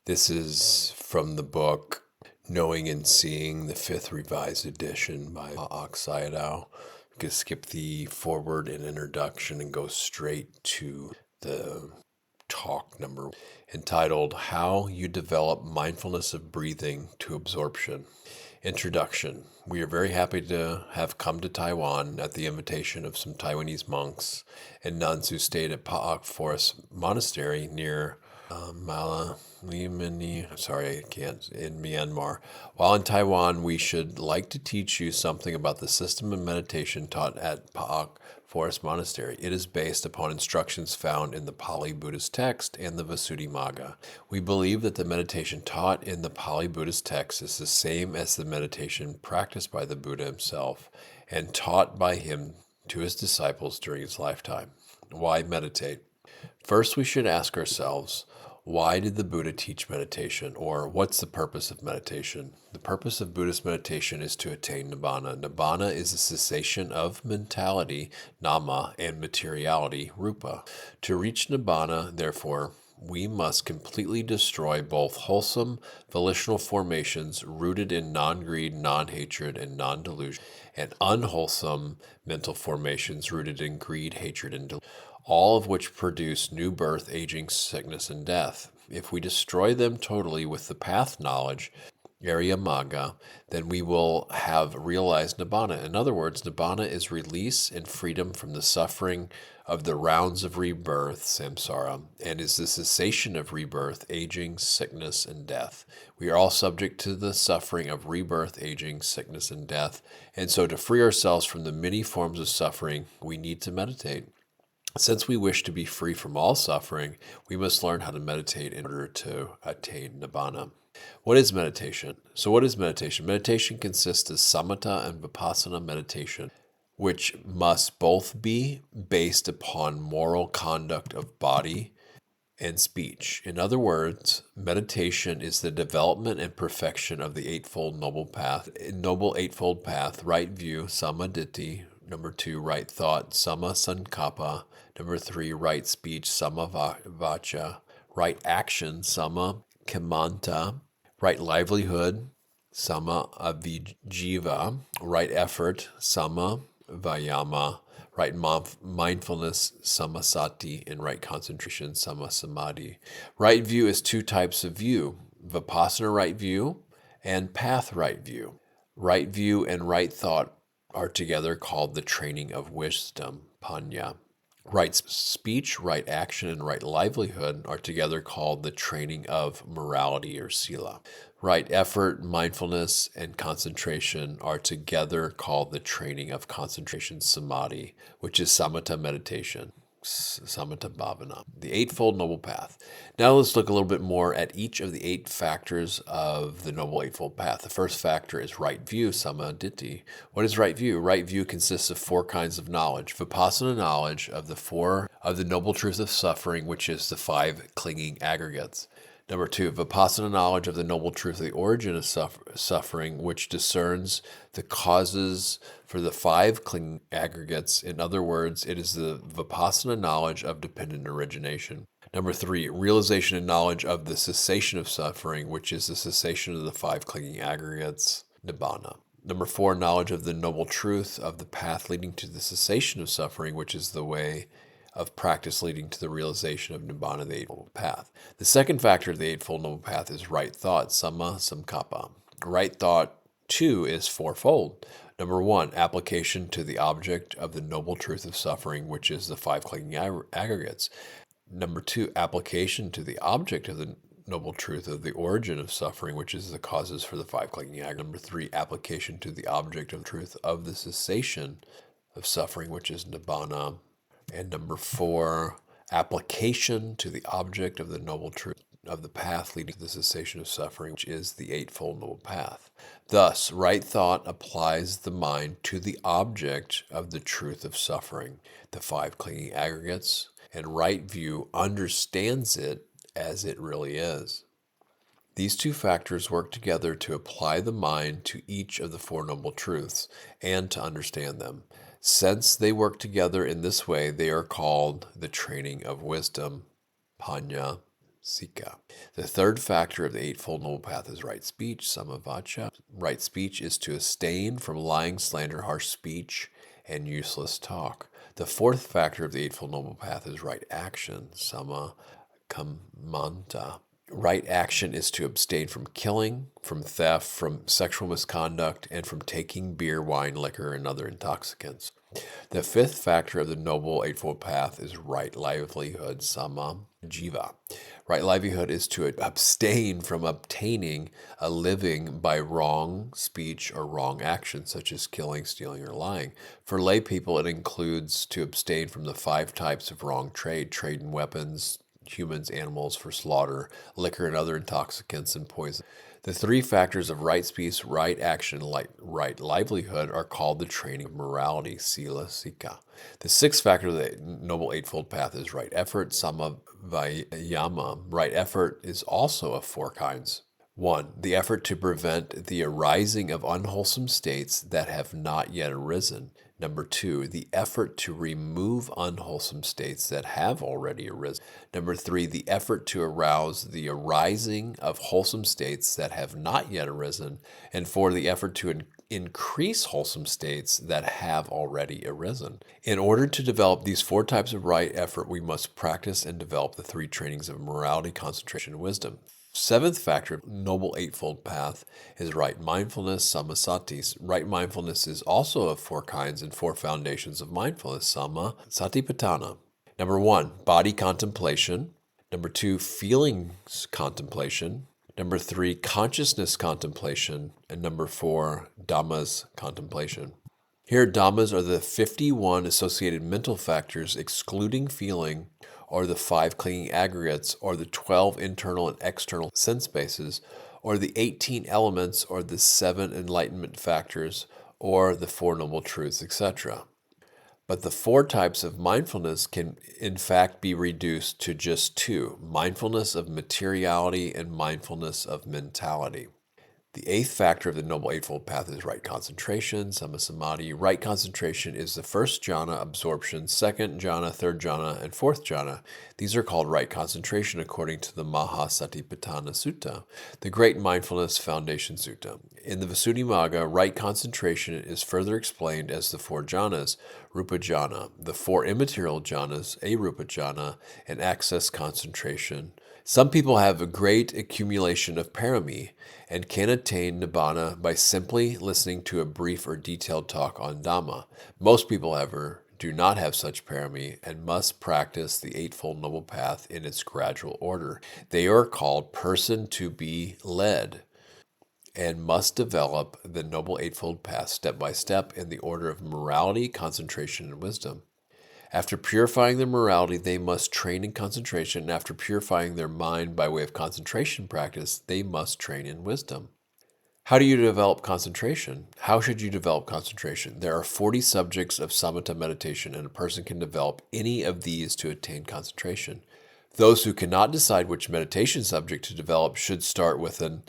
This is from the book Knowing and Seeing, the 5th revised edition by Pa-Auk Sayadaw. You can skip the forward and introduction and go straight to the talk number entitled How You Develop Mindfulness of Breathing to Absorption. Introduction. We are very happy to have come to Taiwan at the invitation of some Taiwanese monks and nuns who stayed at Pa-Auk Forest Monastery near Malamimini, in Myanmar. While in Taiwan, we should like to teach you something about the system of meditation taught at Pa-Auk Forest Monastery. It is based upon instructions found in the Pali Buddhist text and the Visuddhimagga. We believe that the meditation taught in the Pali Buddhist text is the same as the meditation practiced by the Buddha himself and taught by him to his disciples during his lifetime. Why meditate? First, we should ask ourselves, why did the Buddha teach meditation? Or what's the purpose of meditation? The purpose of Buddhist meditation is to attain Nibana. Nibana is a cessation of mentality, nama, and materiality, rupa. To reach Nibana, therefore, we must completely destroy both wholesome volitional formations rooted in non-greed, non-hatred, and non-delusion, and unwholesome mental formations rooted in greed, hatred, and delusion, all of which produce new birth, aging, sickness, and death. If we destroy them totally with the path knowledge, Magga, then we will have realized Nibbana. In other words, Nibbana is release and freedom from the suffering of the rounds of rebirth, samsara, and is the cessation of rebirth, aging, sickness, and death. We are all subject to the suffering of rebirth, aging, sickness, and death, and so to free ourselves from the many forms of suffering, we need to meditate. Since we wish to be free from all suffering, we must learn how to meditate in order to attain Nibbana. What is meditation? So what is meditation? Meditation consists of samatha and vipassana meditation, which must both be based upon moral conduct of body and speech. In other words, meditation is the development and perfection of the Eightfold Noble Path, right view, samaditi. Number 2, right thought, sama sankappa. Number 3, right speech, sama vacha. Right action, sama kamanta. Right livelihood, sama avijiva. Right effort, sama vayama. Right mindfulness, samasati, and right concentration, samasamadhi. Right view is 2 types of view, vipassana right view and path right view. Right view and right thought are together called the training of wisdom, panya. Right speech, right action, and right livelihood are together called the training of morality or sila. Right effort, mindfulness, and concentration are together called the training of concentration samadhi, which is samatha meditation. Samatha Bhavana, the Eightfold Noble Path. Now let's look a little bit more at each of the 8 factors of the Noble Eightfold Path. The first factor is right view, samaditi. What is right view? Right view consists of 4 kinds of knowledge. Vipassana knowledge of the Noble Truth of Suffering, which is the 5 clinging aggregates. Number 2, vipassana knowledge of the noble truth of the origin of suffering, which discerns the causes for the 5 clinging aggregates. In other words, it is the vipassana knowledge of dependent origination. Number 3, realization and knowledge of the cessation of suffering, which is the cessation of the 5 clinging aggregates, Nibbana. Number 4, knowledge of the noble truth of the path leading to the cessation of suffering, which is the way of practice leading to the realization of Nibbana, the Eightfold Path. The second factor of the Eightfold Noble Path is right thought, sama sankappa. Right thought, 2, is 4-fold. Number 1, application to the object of the noble truth of suffering, which is the 5 clinging aggregates. Number 2, application to the object of the noble truth of the origin of suffering, which is the causes for the 5 clinging aggregates. Number 3, application to the object of truth of the cessation of suffering, which is Nibbana. And number 4, application to the object of the noble truth of the path leading to the cessation of suffering, which is the Eightfold Noble Path. Thus, right thought applies the mind to the object of the truth of suffering, the 5 clinging aggregates, and right view understands it as it really is. These 2 factors work together to apply the mind to each of the 4 noble truths and to understand them. Since they work together in this way, they are called the training of wisdom, panya. Sika. The third factor of the Eightfold Noble Path is right speech, samavacha. Right speech is to abstain from lying, slander, harsh speech, and useless talk. The fourth factor of the Eightfold Noble Path is right action, sama kammanta. Right action is to abstain from killing, from theft, from sexual misconduct, and from taking beer, wine, liquor, and other intoxicants. The fifth factor of the Noble Eightfold Path is right livelihood, sama jiva. Right livelihood is to abstain from obtaining a living by wrong speech or wrong action, such as killing, stealing, or lying. For lay people, it includes to abstain from the 5 types of wrong trade: trade in weapons, humans, animals for slaughter, liquor and other intoxicants, and poison. The 3 factors of right speech, right action, and right livelihood are called the training of morality, sila, sika. The 6th factor of the Noble Eightfold Path is right effort, samavayama. Right effort is also of 4 kinds. 1. The effort to prevent the arising of unwholesome states that have not yet arisen. Number 2, the effort to remove unwholesome states that have already arisen. Number 3, the effort to arouse the arising of wholesome states that have not yet arisen. And 4, the effort to increase wholesome states that have already arisen. In order to develop these 4 types of right effort, we must practice and develop the 3 trainings of morality, concentration, and wisdom. 7th factor of Noble Eightfold Path is right mindfulness, samasati. Right mindfulness is also of 4 kinds and 4 foundations of mindfulness, sama satipatthana. Number 1, body contemplation. Number 2, feelings contemplation. Number 3, consciousness contemplation. And number 4, dhammas contemplation. Here, dhammas are the 51 associated mental factors excluding feeling, or the 5 clinging aggregates, or the 12 internal and external sense bases, or the 18 elements, or the 7 enlightenment factors, or the 4 noble truths, etc. But the 4 types of mindfulness can in fact be reduced to just 2, mindfulness of materiality and mindfulness of mentality. The 8th factor of the Noble Eightfold Path is right concentration, samasamadhi. Right concentration is the first jhana, absorption, second jhana, third jhana, and fourth jhana. These are called right concentration according to the Mahasatipatthana Sutta, the Great Mindfulness Foundation Sutta. In the Visuddhimagga, right concentration is further explained as the 4 jhanas, rupa jhana, the 4 immaterial jhanas, arupa jhana, and access concentration. Some people have a great accumulation of parami and can attain Nibana by simply listening to a brief or detailed talk on Dhamma. Most people, however, do not have such parami and must practice the Eightfold Noble Path in its gradual order. They are called person to be led and must develop the Noble Eightfold Path step by step in the order of morality, concentration, and wisdom. After purifying their morality, they must train in concentration, and after purifying their mind by way of concentration practice, they must train in wisdom. How do you develop concentration? How should you develop concentration? There are 40 subjects of samatha meditation, and a person can develop any of these to attain concentration. Those who cannot decide which meditation subject to develop should start with an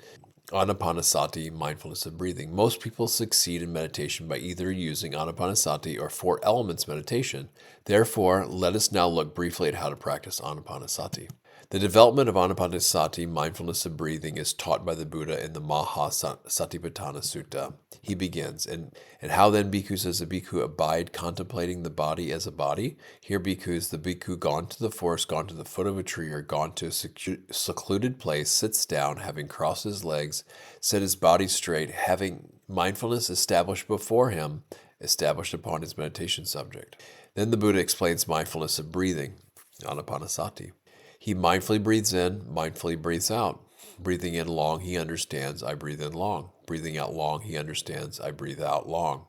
anapanasati, mindfulness of breathing. Most people succeed in meditation by either using anapanasati or 4 elements meditation. Therefore, let us now look briefly at how to practice anapanasati. The development of anapanasati, mindfulness of breathing, is taught by the Buddha in the Mahasatipatthana Sutta. He begins, and how then, bhikkhus, as a bhikkhu abide contemplating the body as a body? Here, bhikkhus, the bhikkhu gone to the forest, gone to the foot of a tree, or gone to a secluded place, sits down, having crossed his legs, set his body straight, having mindfulness established before him, established upon his meditation subject. Then the Buddha explains mindfulness of breathing, anapanasati. He mindfully breathes in, mindfully breathes out. Breathing in long, he understands, I breathe in long. Breathing out long, he understands, I breathe out long.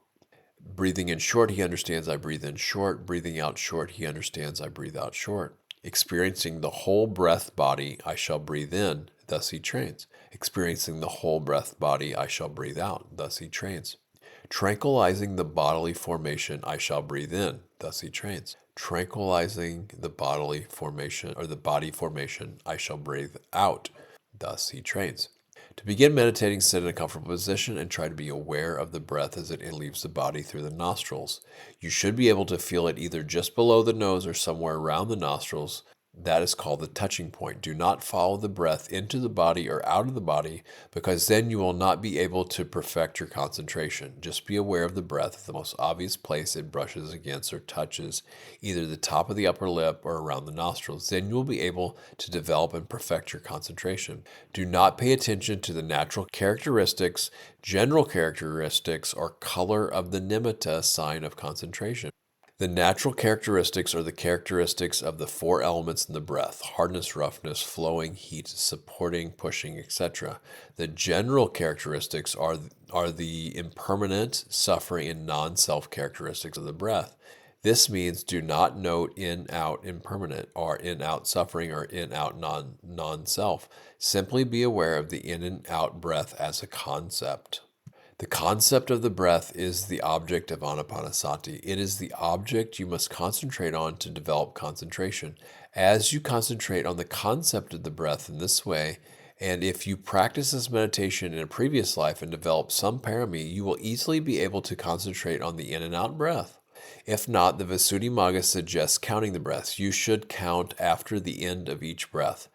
Breathing in short, he understands, I breathe in short. Breathing out short, he understands, I breathe out short. Experiencing the whole breath body, I shall breathe in, thus he trains. Experiencing the whole breath body, I shall breathe out, thus he trains. Tranquilizing the bodily formation, I shall breathe in, thus he trains. Tranquilizing the bodily formation, or the body formation, I shall breathe out, thus he trains. To begin meditating, sit in a comfortable position and try to be aware of the breath as it leaves the body through the nostrils. You should be able to feel it either just below the nose or somewhere around the nostrils. That is called the touching point. Do not follow the breath into the body or out of the body, because then you will not be able to perfect your concentration. Just be aware of the breath, the most obvious place it brushes against or touches, either the top of the upper lip or around the nostrils. Then you will be able to develop and perfect your concentration. Do not pay attention to the natural characteristics, general characteristics, or color of the nimita sign of concentration. The natural characteristics are the characteristics of the four elements in the breath: hardness, roughness, flowing, heat, supporting, pushing, etc. The general characteristics are the impermanent, suffering, and non-self characteristics of the breath. This means do not note in-out impermanent, or in-out suffering, or in-out non-self. Simply be aware of the in and out breath as a concept. The concept of the breath is the object of anapanasati. It is the object you must concentrate on to develop concentration. As you concentrate on the concept of the breath in this way, and if you practice this meditation in a previous life and develop some parami, you will easily be able to concentrate on the in and out breath. If not, the Visuddhimagga suggests counting the breaths. You should count after the end of each breath.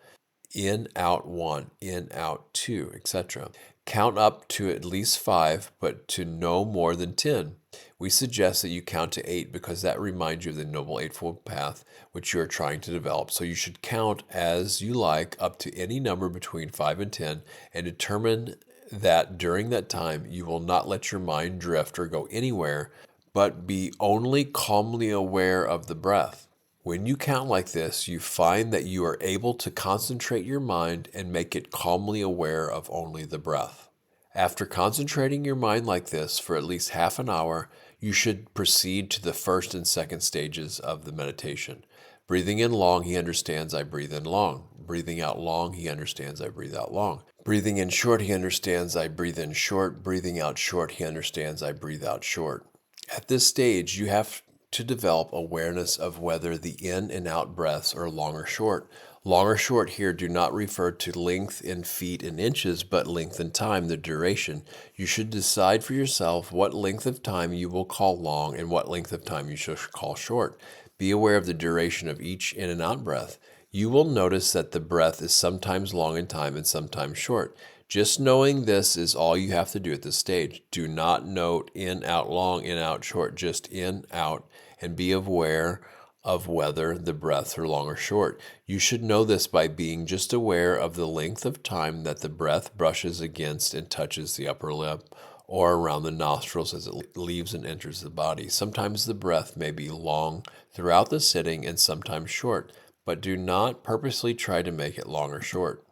In, out 1, in, out 2, etc. Count up to at least 5, but to no more than 10. We suggest that you count to 8 because that reminds you of the Noble Eightfold Path which you are trying to develop. So you should count as you like up to any number between 5 and 10 and determine that during that time you will not let your mind drift or go anywhere, but be only calmly aware of the breath. When you count like this, you find that you are able to concentrate your mind and make it calmly aware of only the breath. After concentrating your mind like this for at least half an hour, you should proceed to the first and second stages of the meditation. Breathing in long, he understands I breathe in long. Breathing out long, he understands I breathe out long. Breathing in short, he understands I breathe in short. Breathing out short, he understands I breathe out short. At this stage, you have to develop awareness of whether the in and out breaths are long or short. Long or short here do not refer to length in feet and inches, but length in time, the duration. You should decide for yourself what length of time you will call long and what length of time you should call short. Be aware of the duration of each in and out breath. You will notice that the breath is sometimes long in time and sometimes short. Just knowing this is all you have to do at this stage. Do not note in, out long, in, out short, just in, out, and be aware of whether the breaths are long or short. You should know this by being just aware of the length of time that the breath brushes against and touches the upper lip or around the nostrils as it leaves and enters the body. Sometimes the breath may be long throughout the sitting and sometimes short, but do not purposely try to make it long or short.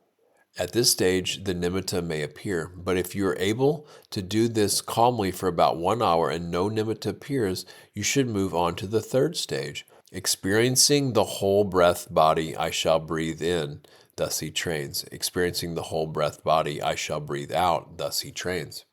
At this stage, the nimita may appear, but if you are able to do this calmly for about 1 hour and no nimita appears, you should move on to the third stage. Experiencing the whole breath body, I shall breathe in, thus he trains. Experiencing the whole breath body, I shall breathe out, thus he trains.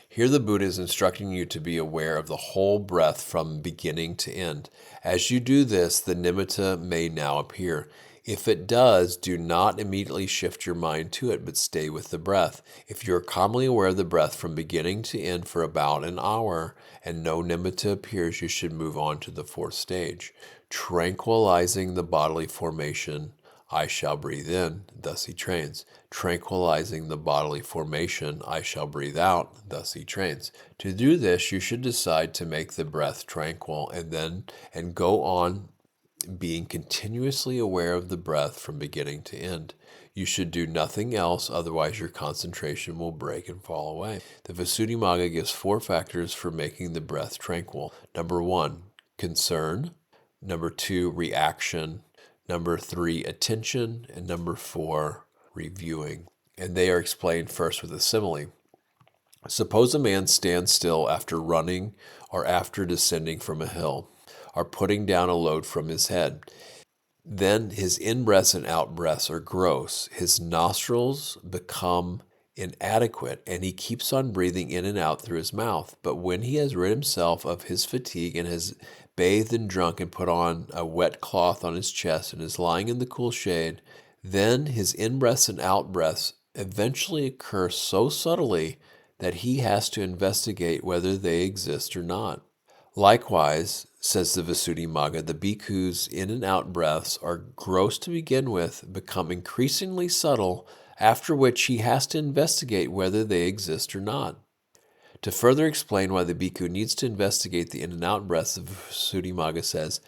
Here the Buddha is instructing you to be aware of the whole breath from beginning to end. As you do this, the nimita may now appear. If it does, do not immediately shift your mind to it, but stay with the breath. If you are calmly aware of the breath from beginning to end for about an hour and no nimita appears, you should move on to the fourth stage. Tranquilizing the bodily formation, I shall breathe in, thus he trains. Tranquilizing the bodily formation, I shall breathe out, thus he trains. To do this, you should decide to make the breath tranquil and go on being continuously aware of the breath from beginning to end. You should do nothing else, otherwise your concentration will break and fall away. The Visuddhimagga gives 4 factors for making the breath tranquil. Number 1, concern. Number 2, reaction. Number 3, attention. And number 4, reviewing. And they are explained first with a simile. Suppose a man stands still after running or after descending from a hill, or putting down a load from his head. Then his in-breaths and out-breaths are gross. His nostrils become inadequate, and he keeps on breathing in and out through his mouth. But when he has rid himself of his fatigue and has bathed and drunk and put on a wet cloth on his chest and is lying in the cool shade, then his in-breaths and out-breaths eventually occur so subtly that he has to investigate whether they exist or not. Likewise, says the Visuddhimagga, the bhikkhu's in and out breaths are gross to begin with, become increasingly subtle, after which he has to investigate whether they exist or not. To further explain why the bhikkhu needs to investigate the in and out breaths, the Visuddhimagga says,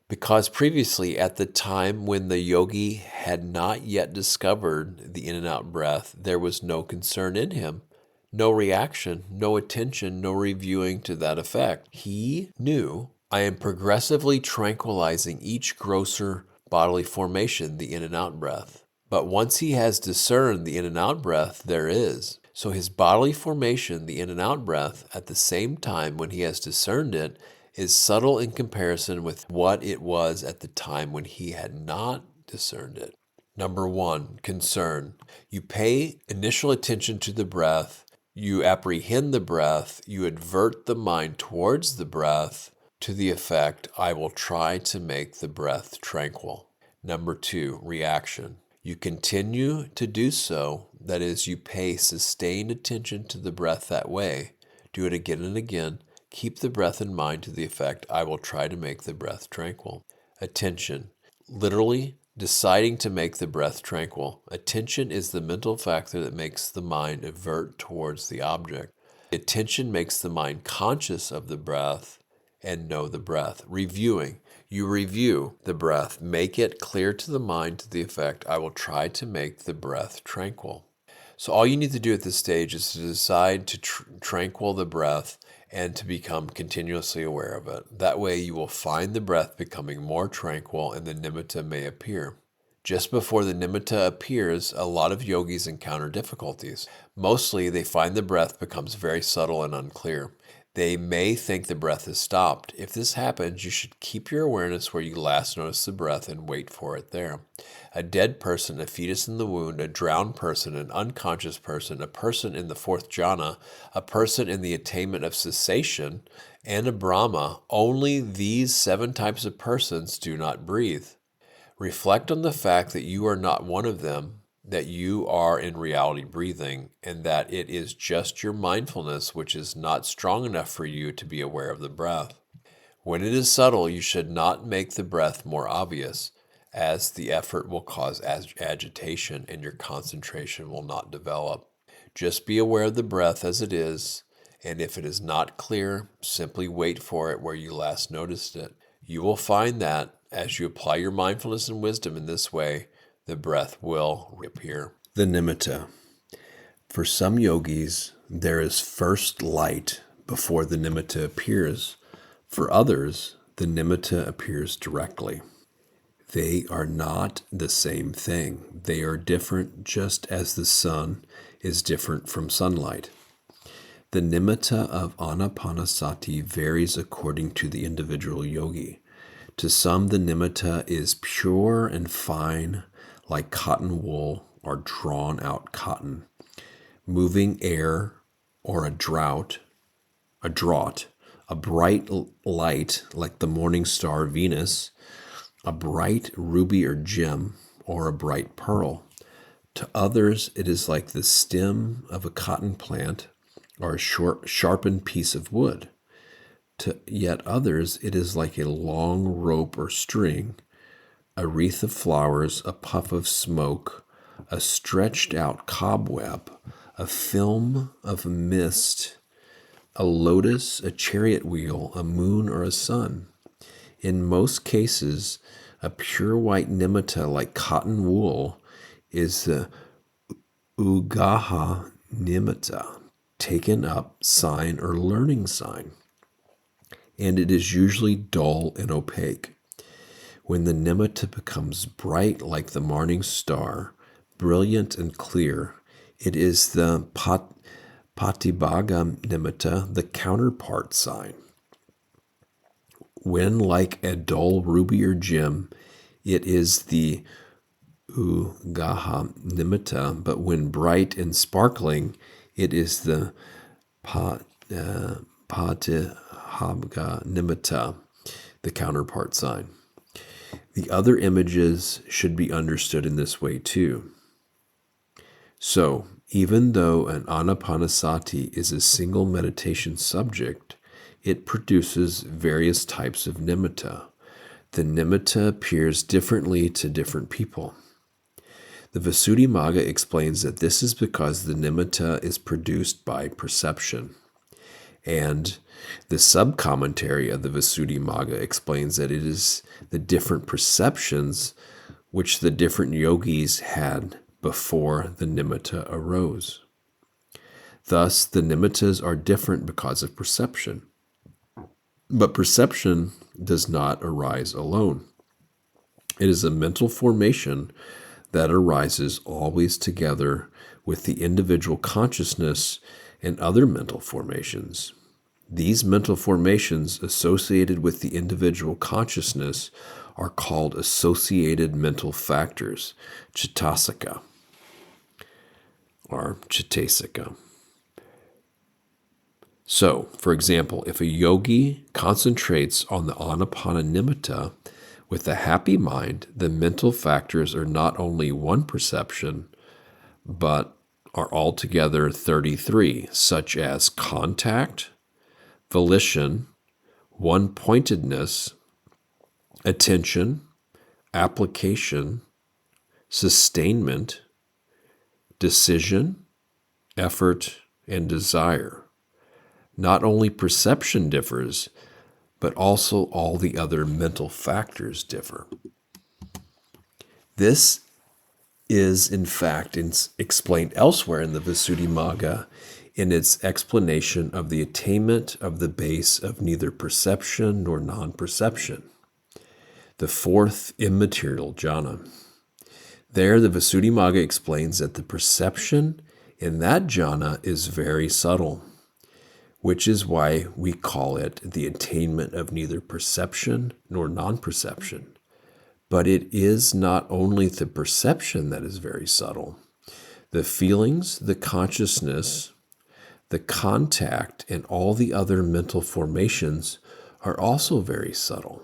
because previously, at the time when the yogi had not yet discovered the in and out breath, there was no concern in him, no reaction, no attention, no reviewing to that effect. He knew, I am progressively tranquilizing each grosser bodily formation, the in and out breath. But once he has discerned the in and out breath, there is. So his bodily formation, the in and out breath, at the same time when he has discerned it, is subtle in comparison with what it was at the time when he had not discerned it. Number 1, concern. You pay initial attention to the breath, you apprehend the breath, you advert the mind towards the breath to the effect, I will try to make the breath tranquil. Number 2, reaction. You continue to do so, that is, you pay sustained attention to the breath that way. Do it again and again. Keep the breath in mind to the effect, I will try to make the breath tranquil. Attention. Literally, deciding to make the breath tranquil. Attention is the mental factor that makes the mind avert towards the object. Attention makes the mind conscious of the breath and know the breath. Reviewing. You review the breath. Make it clear to the mind to the effect, I will try to make the breath tranquil. So all you need to do at this stage is to decide to tranquil the breath and to become continuously aware of it. That way you will find the breath becoming more tranquil and the nimitta may appear. Just before the nimitta appears, a lot of yogis encounter difficulties. Mostly they find the breath becomes very subtle and unclear. They may think the breath has stopped. If this happens, you should keep your awareness where you last noticed the breath and wait for it there. A dead person, a fetus in the womb, a drowned person, an unconscious person, a person in the 4th jhana, a person in the attainment of cessation, and a Brahma, only these 7 types of persons do not breathe. Reflect on the fact that you are not one of them, that you are in reality breathing, and that it is just your mindfulness which is not strong enough for you to be aware of the breath. When it is subtle, you should not make the breath more obvious, as the effort will cause agitation and your concentration will not develop. Just be aware of the breath as it is, and if it is not clear, simply wait for it where you last noticed it. You will find that, as you apply your mindfulness and wisdom in this way, the breath will reappear. The nimitta. For some yogis, there is first light before the nimitta appears. For others, the nimitta appears directly. They are not the same thing. They are different just as the sun is different from sunlight. The nimitta of anapanasati varies according to the individual yogi. To some, the nimitta is pure and fine, like cotton wool or drawn out cotton, moving air or a draught, a bright light like the morning star Venus, a bright ruby or gem, or a bright pearl. To others, it is like the stem of a cotton plant or a sharpened piece of wood. To yet others, it is like a long rope or string, a wreath of flowers, a puff of smoke, a stretched out cobweb, a film of mist, a lotus, a chariot wheel, a moon, or a sun. In most cases, a pure white nimitta like cotton wool is the ugaha nimita, taken up sign or learning sign, and it is usually dull and opaque. When the nimitta becomes bright like the morning star, brilliant and clear, it is the patibhaga nimitta, the counterpart sign. When like a dull ruby or gem, it is the ugaha nimita, but when bright and sparkling, it is the patibhaga nimita, the counterpart sign. The other images should be understood in this way too. So, even though an anapanasati is a single meditation subject, it produces various types of nimitta. The nimitta appears differently to different people. The Visuddhimagga explains that this is because the nimitta is produced by perception. And the sub-commentary of the Visuddhimagga explains that it is the different perceptions which the different yogis had before the nimitta arose. Thus, the nimittas are different because of perception. But perception does not arise alone. It is a mental formation that arises always together with the individual consciousness and other mental formations. These mental formations associated with the individual consciousness are called associated mental factors, chitasika or chitasika. So, for example, if a yogi concentrates on the anapana nimitta with a happy mind, the mental factors are not only one perception, but are altogether 33, such as contact, volition, one-pointedness, attention, application, sustainment, decision, effort, and desire. Not only perception differs, but also all the other mental factors differ. This is, in fact, explained elsewhere in the Visuddhimagga in its explanation of the attainment of the base of neither perception nor non-perception, the fourth immaterial jhana. There, the Visuddhimagga explains that the perception in that jhana is very subtle, which is why we call it the attainment of neither perception nor non-perception. But it is not only the perception that is very subtle. The feelings, the consciousness, the contact, and all the other mental formations are also very subtle.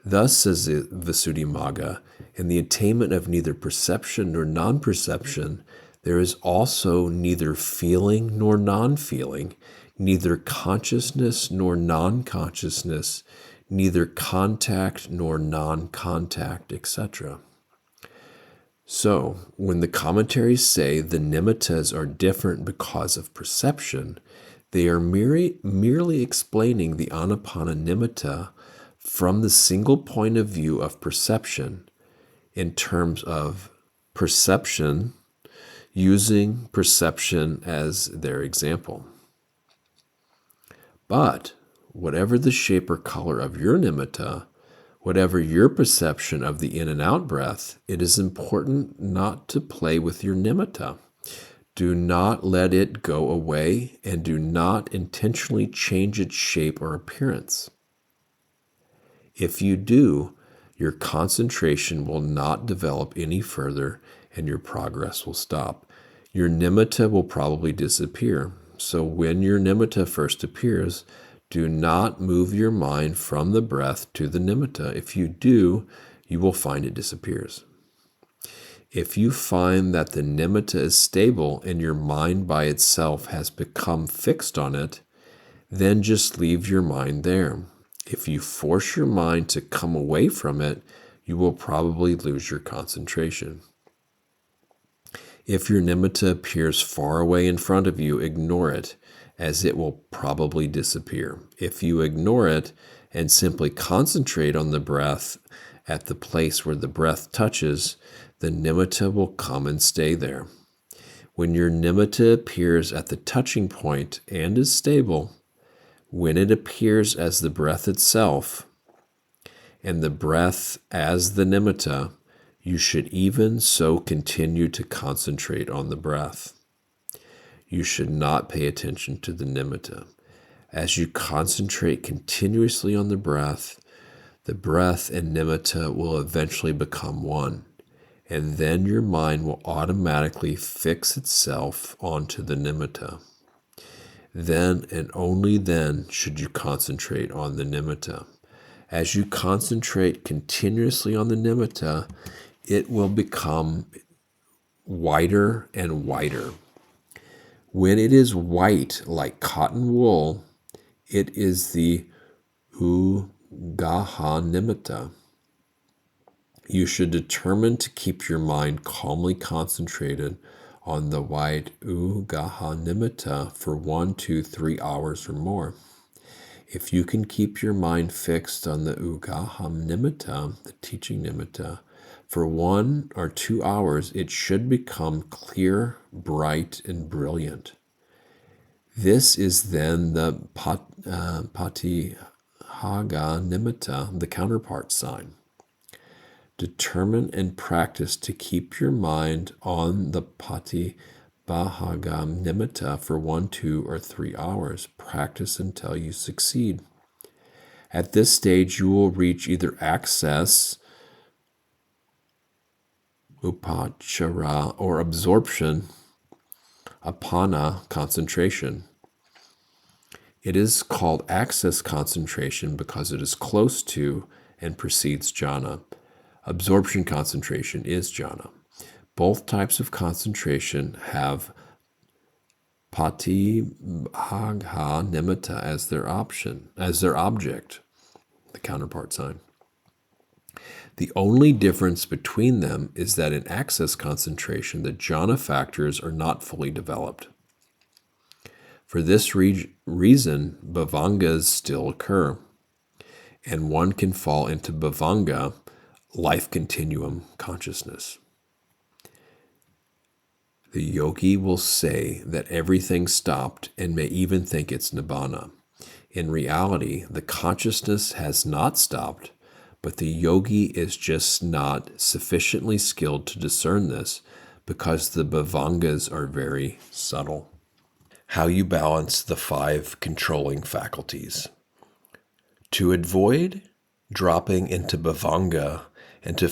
Thus, says the Visuddhimagga, in the attainment of neither perception nor non-perception, there is also neither feeling nor non-feeling, neither consciousness nor non-consciousness, neither contact nor non-contact, etc. So, when the commentaries say the nimittas are different because of perception, they are merely explaining the anapana nimitta from the single point of view of perception in terms of perception, using perception as their example. But whatever the shape or color of your nimitta, whatever your perception of the in and out breath, it is important not to play with your nimitta. Do not let it go away, and do not intentionally change its shape or appearance. If you do, your concentration will not develop any further and your progress will stop. Your nimitta will probably disappear. So when your nimitta first appears, do not move your mind from the breath to the nimitta. If you do, you will find it disappears. If you find that the nimitta is stable and your mind by itself has become fixed on it, then just leave your mind there. If you force your mind to come away from it, you will probably lose your concentration. If your nimitta appears far away in front of you, ignore it, as it will probably disappear. If you ignore it and simply concentrate on the breath at the place where the breath touches, the nimitta will come and stay there. When your nimitta appears at the touching point and is stable, when it appears as the breath itself, and the breath as the nimitta, you should even so continue to concentrate on the breath. You should not pay attention to the nimitta. As you concentrate continuously on the breath and nimitta will eventually become one, and then your mind will automatically fix itself onto the nimitta. Then and only then should you concentrate on the nimitta. As you concentrate continuously on the nimitta, it will become whiter and whiter. When it is white like cotton wool, It is the Uggaha nimita. You should determine to keep your mind calmly concentrated on the white Uggaha nimita for 1, 2, 3 hours or more. If you can keep your mind fixed on the Uggaha nimita, the teaching nimita, for 1 or 2 hours, it should become clear, bright, and brilliant. This is then the Patihaga nimita, the counterpart sign. Determine and practice to keep your mind on the Patibahaga nimita for 1, 2, or 3 hours. Practice until you succeed. At this stage, you will reach either access, upachara, or absorption, apana, concentration. It is called access concentration because it is close to and precedes jhana. Absorption concentration is jhana. Both types of concentration have Patibahaga nimita as their object, the counterpart sign. The only difference between them is that in access concentration, the jhana factors are not fully developed. For this reason, bhavangas still occur, and one can fall into bhavanga, life continuum consciousness. The yogi will say that everything stopped and may even think it's Nibana. In reality, the consciousness has not stopped, but the yogi is just not sufficiently skilled to discern this because the bhavangas are very subtle. How you balance the 5 controlling faculties. To avoid dropping into bhavanga and to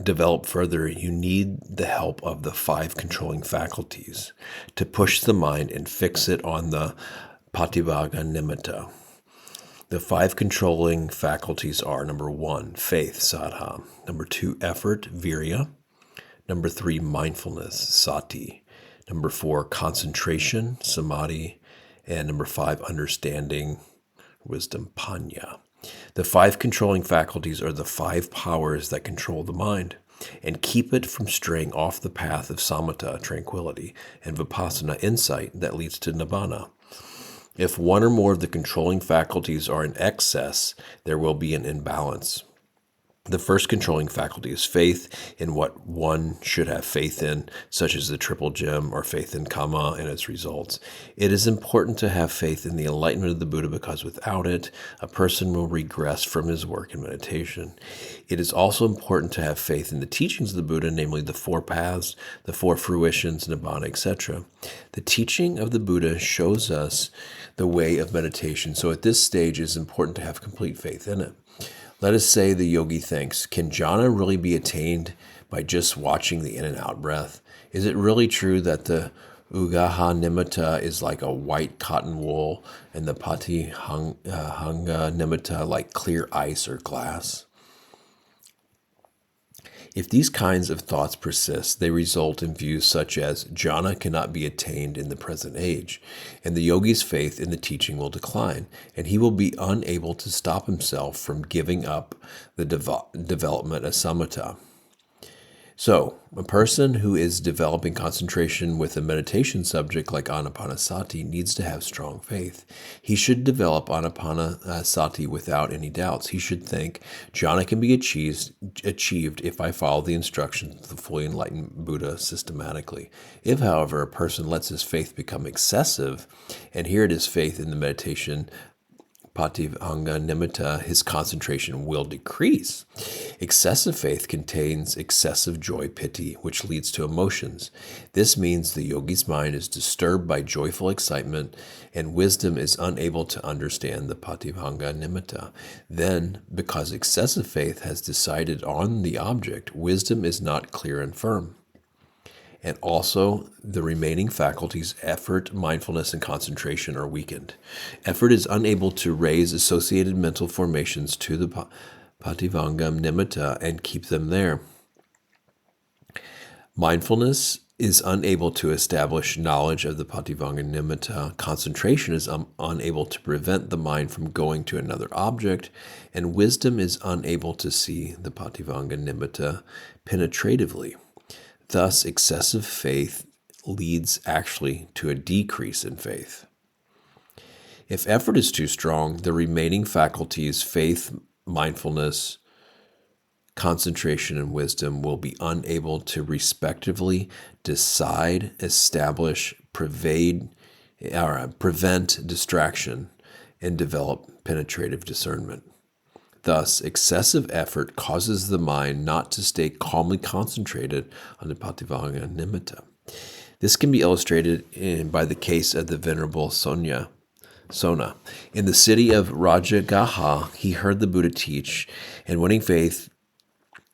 develop further, you need the help of the 5 controlling faculties to push the mind and fix it on the Patibahaga nimita. The 5 controlling faculties are: number 1, faith, saddha; number 2, effort, virya; number 3, mindfulness, sati; number 4, concentration, samadhi; and number 5, understanding, wisdom, panya. The 5 controlling faculties are the 5 powers that control the mind and keep it from straying off the path of samatha, tranquility, and vipassana, insight, that leads to nibbana. If one or more of the controlling faculties are in excess, there will be an imbalance. The first controlling faculty is faith in what one should have faith in, such as the triple gem, or faith in karma and its results. It is important to have faith in the enlightenment of the Buddha because without it, a person will regress from his work and meditation. It is also important to have faith in the teachings of the Buddha, namely the 4 paths, the 4 fruitions, Nibbana, etc. The teaching of the Buddha shows us the way of meditation, so at this stage it is important to have complete faith in it. Let us say the yogi thinks, can jhana really be attained by just watching the in and out breath? Is it really true that the Uggaha nimita is like a white cotton wool and the Patihaga nimita like clear ice or glass? If these kinds of thoughts persist, they result in views such as jhana cannot be attained in the present age, and the yogi's faith in the teaching will decline, and he will be unable to stop himself from giving up the development of samatha. So, a person who is developing concentration with a meditation subject like anapanasati needs to have strong faith. He should develop anapanasati without any doubts. He should think, jhana can be achieved if I follow the instructions of the fully enlightened Buddha systematically. If, however, a person lets his faith become excessive, and here it is faith in the meditation Patihaga nimita, his concentration will decrease. Excessive faith contains excessive joy, piti, which leads to emotions. This means the yogi's mind is disturbed by joyful excitement, and wisdom is unable to understand the Patihaga nimita. Then, because excessive faith has decided on the object, wisdom is not clear and firm. And also, the remaining faculties, effort, mindfulness, and concentration, are weakened. Effort is unable to raise associated mental formations to the Patihaga nimita and keep them there. Mindfulness is unable to establish knowledge of the Pativanga nimitta. Concentration is unable to prevent the mind from going to another object, and wisdom is unable to see the Pativanga nimitta penetratively. Thus, excessive faith leads actually to a decrease in faith. If effort is too strong, the remaining faculties, faith, mindfulness, concentration, and wisdom, will be unable to respectively decide, establish, prevent distraction, and develop penetrative discernment. Thus, excessive effort causes the mind not to stay calmly concentrated on the Pativanga nimitta. This can be illustrated by the case of the Venerable Sona. In the city of Rajagaha, he heard the Buddha teach, and winning faith,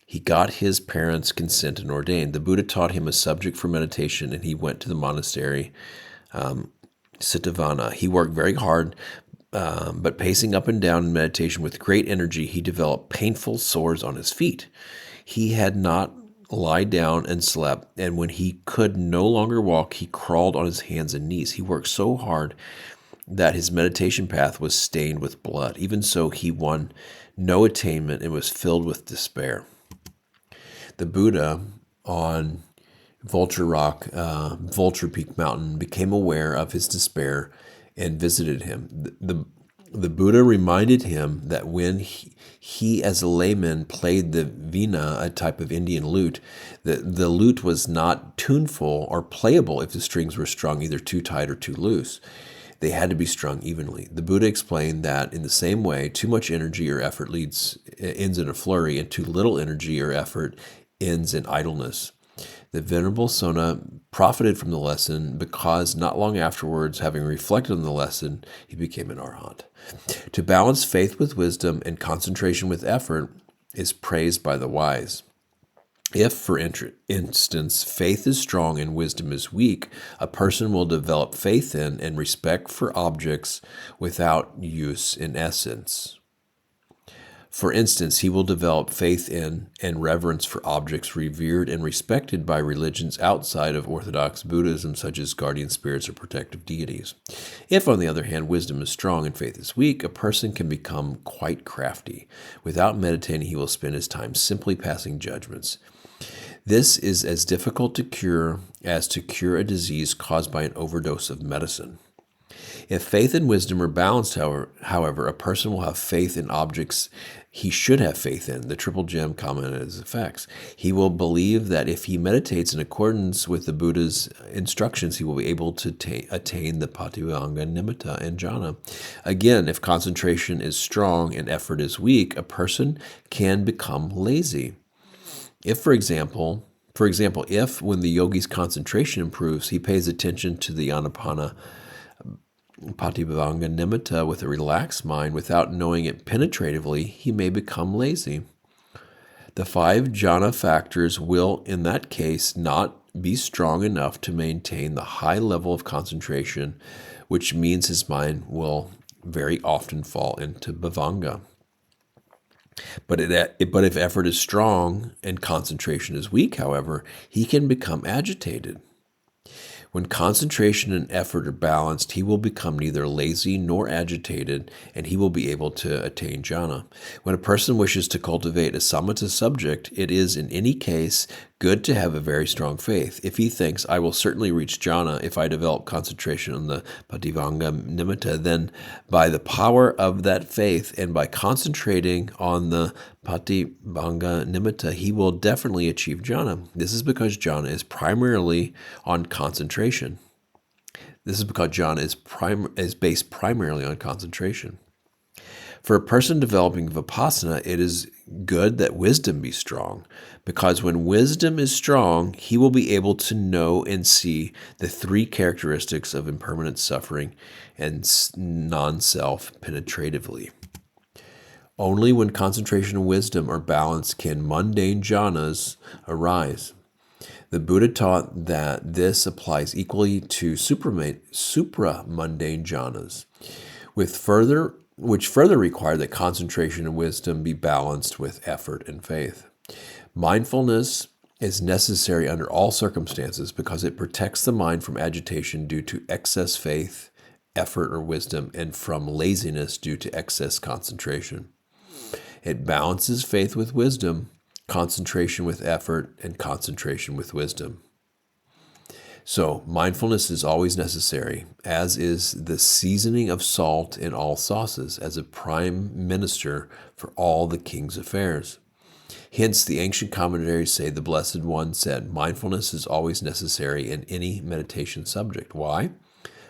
he got his parents' consent and ordained. The Buddha taught him a subject for meditation, and he went to the monastery, Siddhavana. He worked very hard, but pacing up and down in meditation with great energy, he developed painful sores on his feet. He had not lied down and slept, and when he could no longer walk, he crawled on his hands and knees. He worked so hard that his meditation path was stained with blood. Even so, he won no attainment and was filled with despair. The Buddha on Vulture Peak Mountain, became aware of his despair and visited him. The Buddha reminded him that when he as a layman played the veena, a type of Indian lute, the lute was not tuneful or playable if the strings were strung either too tight or too loose. They had to be strung evenly. The Buddha explained that in the same way, too much energy or effort ends in a flurry, and too little energy or effort ends in idleness. The Venerable Sona profited from the lesson because not long afterwards, having reflected on the lesson, he became an arhat. To balance faith with wisdom and concentration with effort is praised by the wise. If, for instance, faith is strong and wisdom is weak, a person will develop faith in and respect for objects without use in essence. For instance, he will develop faith in and reverence for objects revered and respected by religions outside of Orthodox Buddhism, such as guardian spirits or protective deities. If, on the other hand, wisdom is strong and faith is weak, a person can become quite crafty. Without meditating, he will spend his time simply passing judgments. This is as difficult to cure as to cure a disease caused by an overdose of medicine. If faith and wisdom are balanced, however, a person will have faith in objects he should have faith in. The Triple Gem commented its effects. He will believe that if he meditates in accordance with the Buddha's instructions, he will be able to attain the Pativanga nimitta and jhana. Again, if concentration is strong and effort is weak, a person can become lazy. If, for example, if when the yogi's concentration improves, he pays attention to the anapanasati Pativanga nimitta with a relaxed mind without knowing it penetratively, he may become lazy. The 5 jhana factors will, in that case, not be strong enough to maintain the high level of concentration, which means his mind will very often fall into bhavanga. But if effort is strong and concentration is weak, however, he can become agitated. When concentration and effort are balanced, he will become neither lazy nor agitated, and he will be able to attain jhana. When a person wishes to cultivate a samatha subject, it is in any case good to have a very strong faith. If he thinks, I will certainly reach jhana if I develop concentration on the Pativanga nimitta, then by the power of that faith and by concentrating on the Pativanga nimitta, he will definitely achieve jhana. This is because jhana is primarily on concentration. This is because jhana is based primarily on concentration. For a person developing vipassana, it is good that wisdom be strong, because when wisdom is strong, he will be able to know and see the 3 characteristics of impermanent suffering and non-self penetratively. Only when concentration and wisdom are balanced can mundane jhanas arise. The Buddha taught that this applies equally to supra-mundane jhanas, which further require that concentration and wisdom be balanced with effort and faith. Mindfulness is necessary under all circumstances because it protects the mind from agitation due to excess faith, effort, or wisdom, and from laziness due to excess concentration. It balances faith with wisdom, concentration with effort, and concentration with wisdom. So, mindfulness is always necessary, as is the seasoning of salt in all sauces, as a prime minister for all the king's affairs. Hence, the ancient commentaries say the Blessed One said, mindfulness is always necessary in any meditation subject. Why?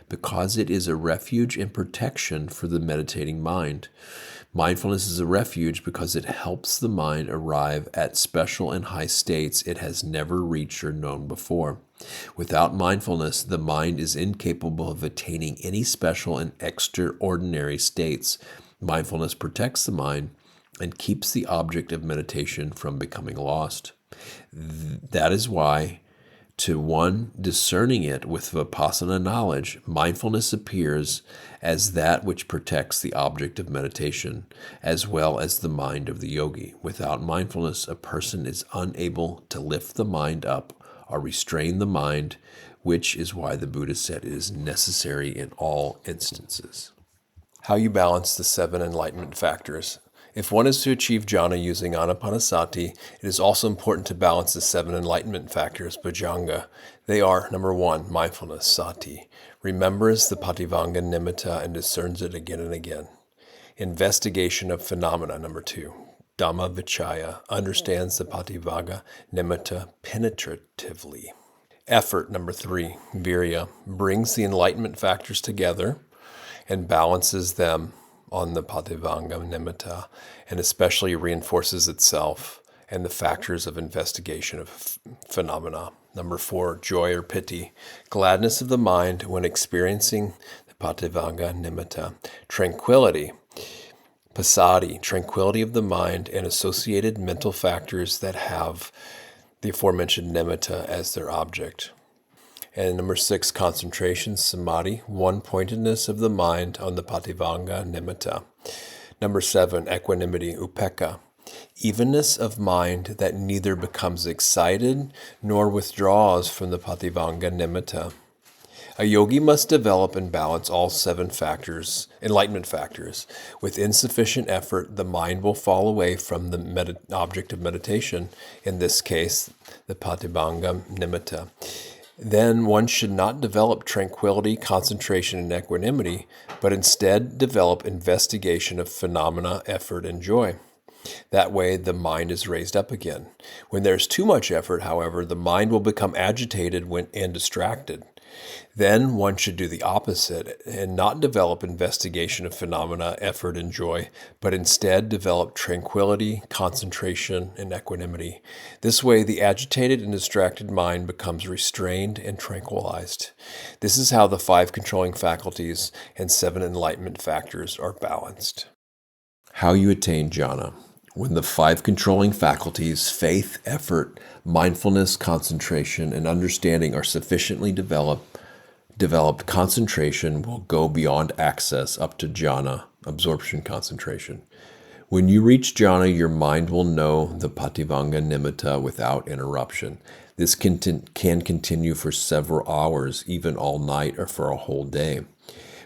Because it is a refuge and protection for the meditating mind. Mindfulness is a refuge because it helps the mind arrive at special and high states it has never reached or known before. Without mindfulness, the mind is incapable of attaining any special and extraordinary states. Mindfulness protects the mind and keeps the object of meditation from becoming lost. That is why, to one discerning it with vipassana knowledge, mindfulness appears as that which protects the object of meditation, as well as the mind of the yogi. Without mindfulness, a person is unable to lift the mind up or restrain the mind, which is why the Buddha said it is necessary in all instances. How you balance the 7 enlightenment factors. If one is to achieve jhana using anapanasati, it is also important to balance the 7 enlightenment factors, bhujanga. They are, number 1, mindfulness, sati, remembers the pativanga nimitta and discerns it again and again. Investigation of phenomena, number 2, dhamma vichaya, understands the pativanga nimitta penetratively. Effort, number 3, virya, brings the enlightenment factors together and balances them on the pativanga nimitta, and especially reinforces itself and the factors of investigation of phenomena. Number 4, joy or piti, gladness of the mind when experiencing the pativanga nimitta. Tranquility, passaddhi, tranquility of the mind and associated mental factors that have the aforementioned nimitta as their object. And number 6, concentration, samadhi, one-pointedness of the mind on the pativanga nimitta. Number 7, equanimity, upekkha, evenness of mind that neither becomes excited nor withdraws from the pativanga nimitta. A yogi must develop and balance all 7 factors, enlightenment factors. With insufficient effort, the mind will fall away from the object of meditation, in this case, the pativanga nimitta. Then one should not develop tranquility, concentration, and equanimity, but instead develop investigation of phenomena, effort, and joy. That way, the mind is raised up again. When there's too much effort, however, the mind will become agitated and distracted. Then one should do the opposite and not develop investigation of phenomena, effort, and joy, but instead develop tranquility, concentration, and equanimity. This way, the agitated and distracted mind becomes restrained and tranquilized. This is how the 5 controlling faculties and 7 enlightenment factors are balanced. How you attain jhana. When the 5 controlling faculties, faith, effort, mindfulness, concentration, and understanding are sufficiently developed, concentration will go beyond access up to jhana, absorption concentration. When you reach jhana, your mind will know the pativanga nimitta without interruption. This can continue for several hours, even all night or for a whole day.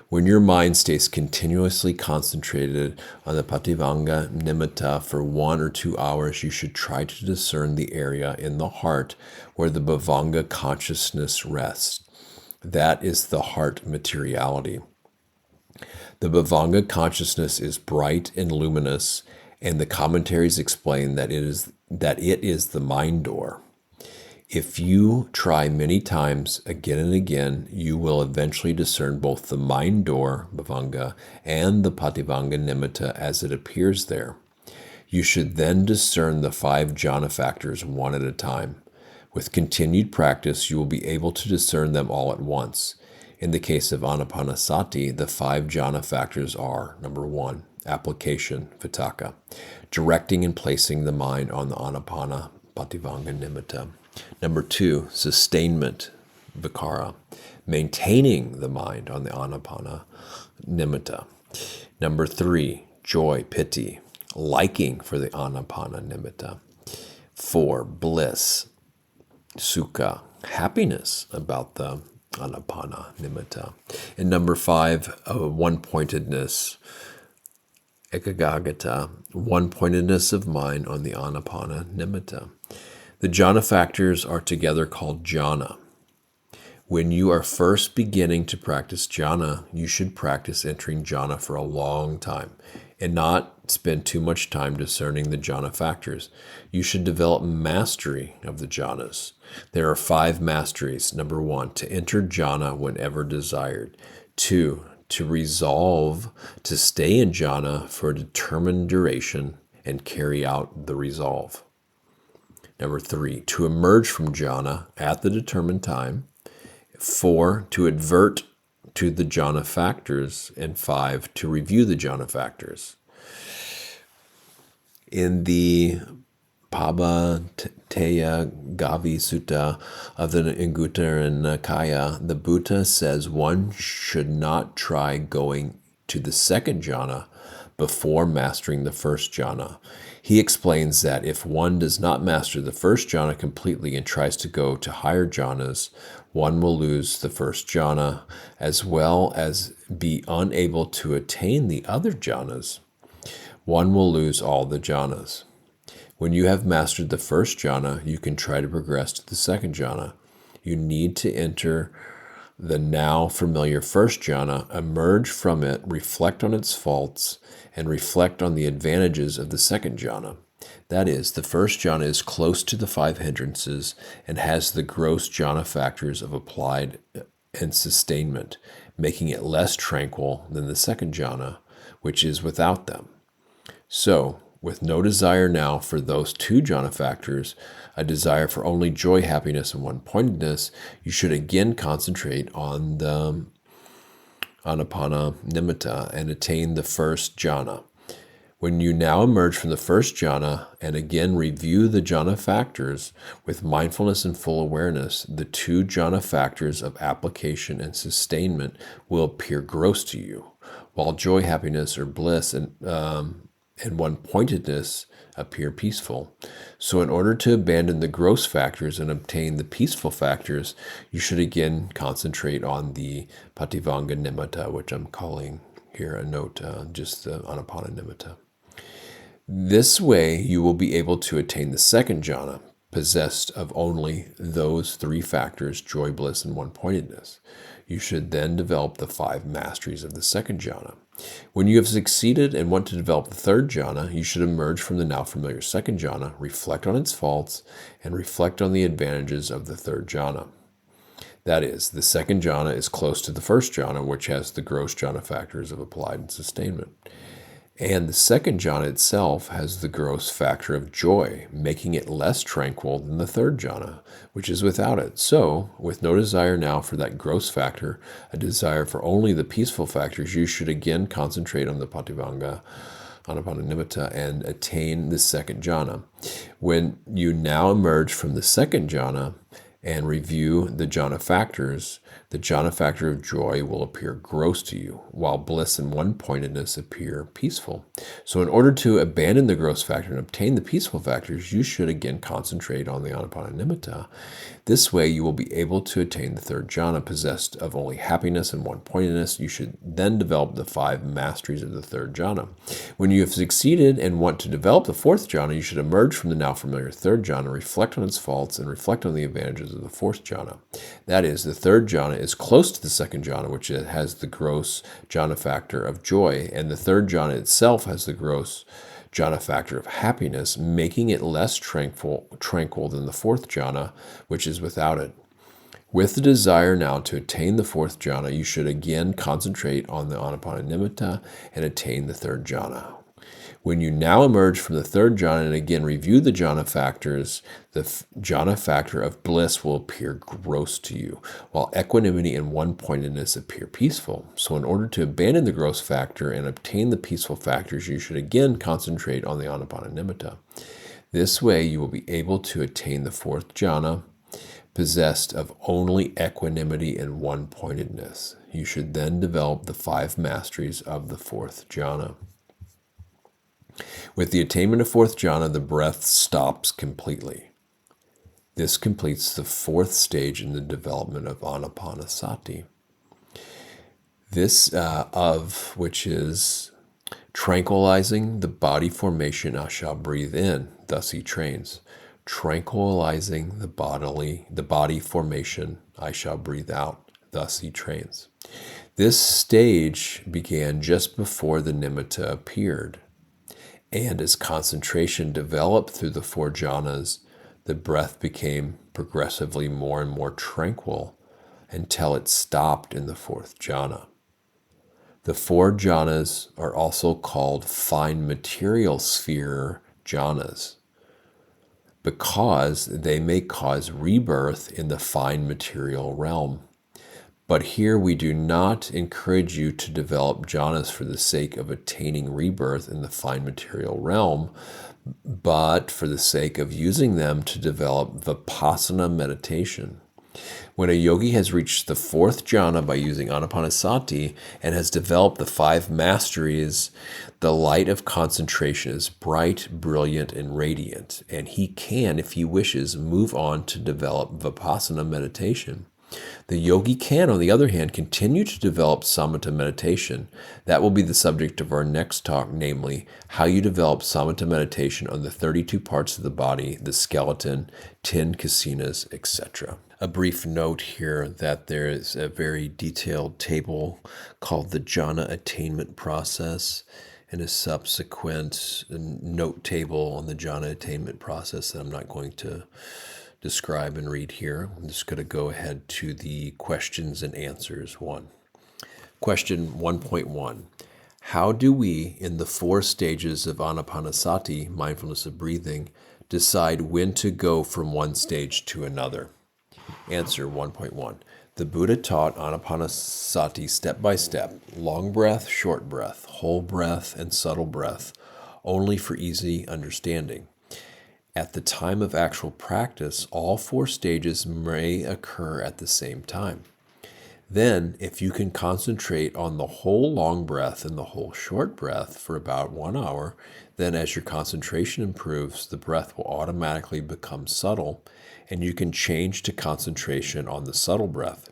When your mind stays continuously concentrated on the pativanga nimitta for 1 or 2 hours, you should try to discern the area in the heart where the bhavanga consciousness rests. That is the heart materiality. The bhavanga consciousness is bright and luminous, and the commentaries explain that it is the mind door. If you try many times, again and again, you will eventually discern both the mind door, bhavanga, and the pativanga nimitta as it appears there. You should then discern the 5 jhana factors one at a time. With continued practice, you will be able to discern them all at once. In the case of anapanasati, the 5 jhana factors are, number 1, application, vitakka, directing and placing the mind on the anapana, pativanga nimitta. Number 2, sustainment, vichara, maintaining the mind on the anapana nimitta. Number 3, joy, piti, liking for the anapana nimitta. 4, bliss, sukha, happiness about the anapana nimitta. And number 5, one-pointedness, ekagagata, one-pointedness of mind on the anapana nimitta. The jhana factors are together called jhana. When you are first beginning to practice jhana, you should practice entering jhana for a long time and not spend too much time discerning the jhana factors. You should develop mastery of the jhanas. There are 5 masteries. Number 1, to enter jhana whenever desired. 2, to resolve to stay in jhana for a determined duration and carry out the resolve. Number 3, to emerge from jhana at the determined time. 4, to advert to the jhana factors. And 5, to review the jhana factors. In the Pabhateya Gavi Sutta of the Anguttara Nikaya, the Buddha says one should not try going to the second jhana before mastering the first jhana. He explains that if one does not master the first jhana completely and tries to go to higher jhanas, one will lose the first jhana as well as be unable to attain the other jhanas. One will lose all the jhanas. When you have mastered the first jhana, you can try to progress to the second jhana. You need to enter the now familiar first jhana, emerge from it, reflect on its faults, and reflect on the advantages of the second jhana. That is, the first jhana is close to the 5 hindrances and has the gross jhana factors of applied and sustainment, making it less tranquil than the second jhana, which is without them. So, with no desire now for those 2 jhana factors, a desire for only joy, happiness, and one-pointedness, you should again concentrate on the anapana nimitta and attain the first jhana. When you now emerge from the first jhana and again review the jhana factors with mindfulness and full awareness, the 2 jhana factors of application and sustainment will appear gross to you, while joy, happiness, or bliss and one-pointedness appear peaceful. So in order to abandon the gross factors and obtain the peaceful factors, you should again concentrate on the pativanga nimitta, which I'm calling here a note, just the anapana nimitta. This way you will be able to attain the second jhana, possessed of only those 3 factors, joy, bliss, and one-pointedness. You should then develop the 5 masteries of the second jhana. When you have succeeded and want to develop the third jhana, you should emerge from the now familiar second jhana, reflect on its faults, and reflect on the advantages of the third jhana. That is, the second jhana is close to the first jhana, which has the gross jhana factors of applied and sustainment. And the second jhana itself has the gross factor of joy, making it less tranquil than the third jhana, which is without it. So, with no desire now for that gross factor, a desire for only the peaceful factors, you should again concentrate on the pativanga, anapana nimitta, and attain the second jhana. When you now emerge from the second jhana and review the jhana factors, the jhana factor of joy will appear gross to you, while bliss and one-pointedness appear peaceful. So in order to abandon the gross factor and obtain the peaceful factors, you should again concentrate on the anapana nimitta. This way you will be able to attain the third jhana, possessed of only happiness and one-pointedness. You should then develop the 5 masteries of the third jhana. When you have succeeded and want to develop the fourth jhana, you should emerge from the now familiar third jhana, reflect on its faults, and reflect on the advantages of the fourth jhana. That is, the third jhana is close to the second jhana, which has the gross jhana factor of joy, and the third jhana itself has the gross jhana factor of happiness, making it less tranquil than the fourth jhana, which is without it. With the desire now to attain the fourth jhana, you should again concentrate on the anapanasati nimitta and attain the third jhana. When you now emerge from the third jhana and again review the jhana factors, the jhana factor of bliss will appear gross to you, while equanimity and one-pointedness appear peaceful. So in order to abandon the gross factor and obtain the peaceful factors, you should again concentrate on the anapanasati nimitta. This way you will be able to attain the fourth jhana, possessed of only equanimity and one-pointedness. You should then develop the 5 masteries of the fourth jhana. With the attainment of fourth jhana, the breath stops completely. This completes the fourth stage in the development of anapanasati. This which is tranquilizing the body formation, I shall breathe in, thus he trains. Tranquilizing the body formation, I shall breathe out, thus he trains. This stage began just before the nimitta appeared, and as concentration developed through the four jhanas, the breath became progressively more and more tranquil until it stopped in the fourth jhana. The four jhanas are also called fine material sphere jhanas because they may cause rebirth in the fine material realm. But here we do not encourage you to develop jhanas for the sake of attaining rebirth in the fine material realm, but for the sake of using them to develop vipassana meditation. When a yogi has reached the fourth jhana by using anapanasati and has developed the five masteries, the light of concentration is bright, brilliant, and radiant, and he can, if he wishes, move on to develop vipassana meditation. The yogi can, on the other hand, continue to develop samatha meditation. That will be the subject of our next talk, namely, how you develop samatha meditation on the 32 parts of the body, the skeleton, 10 kasinas, etc. A brief note here that there is a very detailed table called the Jhana attainment process and a subsequent note table on the Jhana attainment process that I'm not going to describe and read here. I'm just going to go ahead to the questions and answers one. Question 1.1. How do we, in the four stages of anapanasati, mindfulness of breathing, decide when to go from one stage to another? Answer 1.1. The Buddha taught anapanasati step by step, long breath, short breath, whole breath, and subtle breath, only for easy understanding. At the time of actual practice, all four stages may occur at the same time. Then, if you can concentrate on the whole long breath and the whole short breath for about 1 hour, then as your concentration improves, the breath will automatically become subtle, and you can change to concentration on the subtle breath.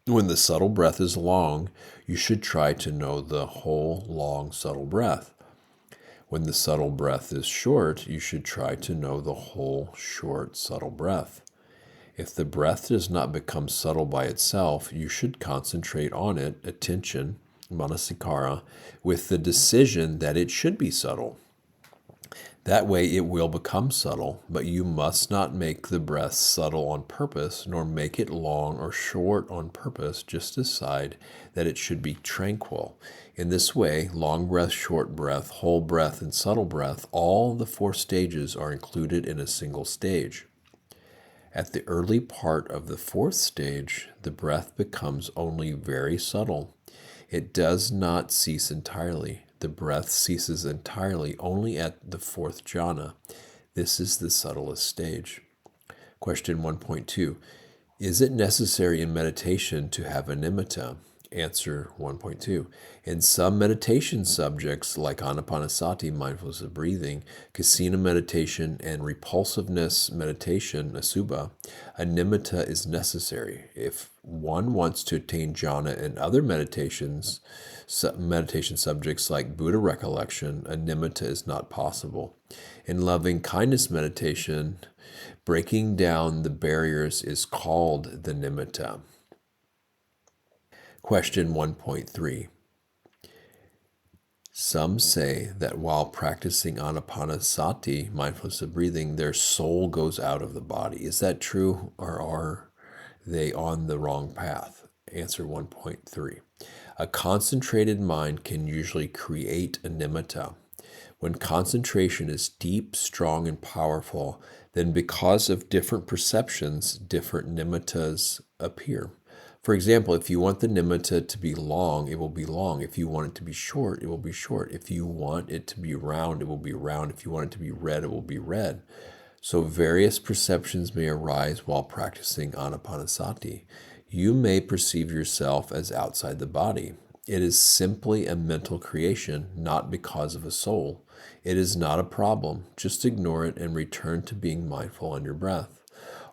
When the subtle breath is long, you should try to know the whole long subtle breath. When the subtle breath is short, you should try to know the whole short subtle breath. If the breath does not become subtle by itself, you should concentrate on it, attention, manasikara, with the decision that it should be subtle. That way it will become subtle, but you must not make the breath subtle on purpose, nor make it long or short on purpose. Just decide that it should be tranquil. In this way, long breath, short breath, whole breath, and subtle breath, all the four stages are included in a single stage. At the early part of the fourth stage, the breath becomes only very subtle. It does not cease entirely. The breath ceases entirely only at the fourth jhana. This is the subtlest stage. Question 1.2. Is it necessary in meditation to have a nimita? Answer 1.2. In some meditation subjects like anapanasati, mindfulness of breathing, kasina meditation, and repulsiveness meditation, asubha, a nimita is necessary. If one wants to attain jhana in other meditation subjects like Buddha recollection, a nimita is not possible. In loving kindness meditation, breaking down the barriers is called the nimita. Question 1.3. Some say that while practicing anapanasati, mindfulness of breathing, their soul goes out of the body. Is that true, or are they on the wrong path? Answer 1.3. A concentrated mind can usually create a nimita. When concentration is deep, strong, and powerful, then because of different perceptions, different nimittas appear. For example, if you want the nimitta to be long, it will be long. If you want it to be short, it will be short. If you want it to be round, it will be round. If you want it to be red, it will be red. So various perceptions may arise while practicing anapanasati. You may perceive yourself as outside the body. It is simply a mental creation, not because of a soul. It is not a problem. Just ignore it and return to being mindful on your breath.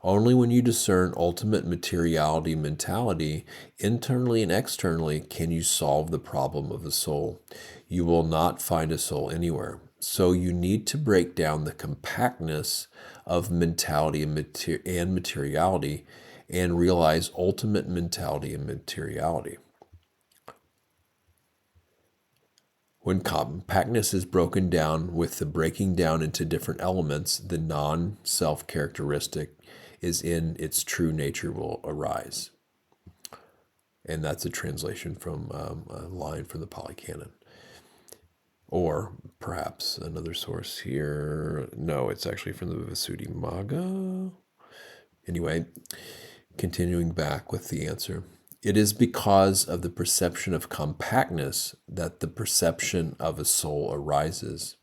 Only when you discern ultimate materiality mentality, internally and externally, can you solve the problem of the soul. You will not find a soul anywhere. So you need to break down the compactness of mentality and materiality and realize ultimate mentality and materiality. When compactness is broken down with the breaking down into different elements, the non-self characteristic is in its true nature will arise. And that's a translation from a line from the Pali Canon. Or perhaps another source here. No, it's actually from the Visuddhimagga. Anyway, continuing back with the answer. It is because of the perception of compactness that the perception of a soul arises.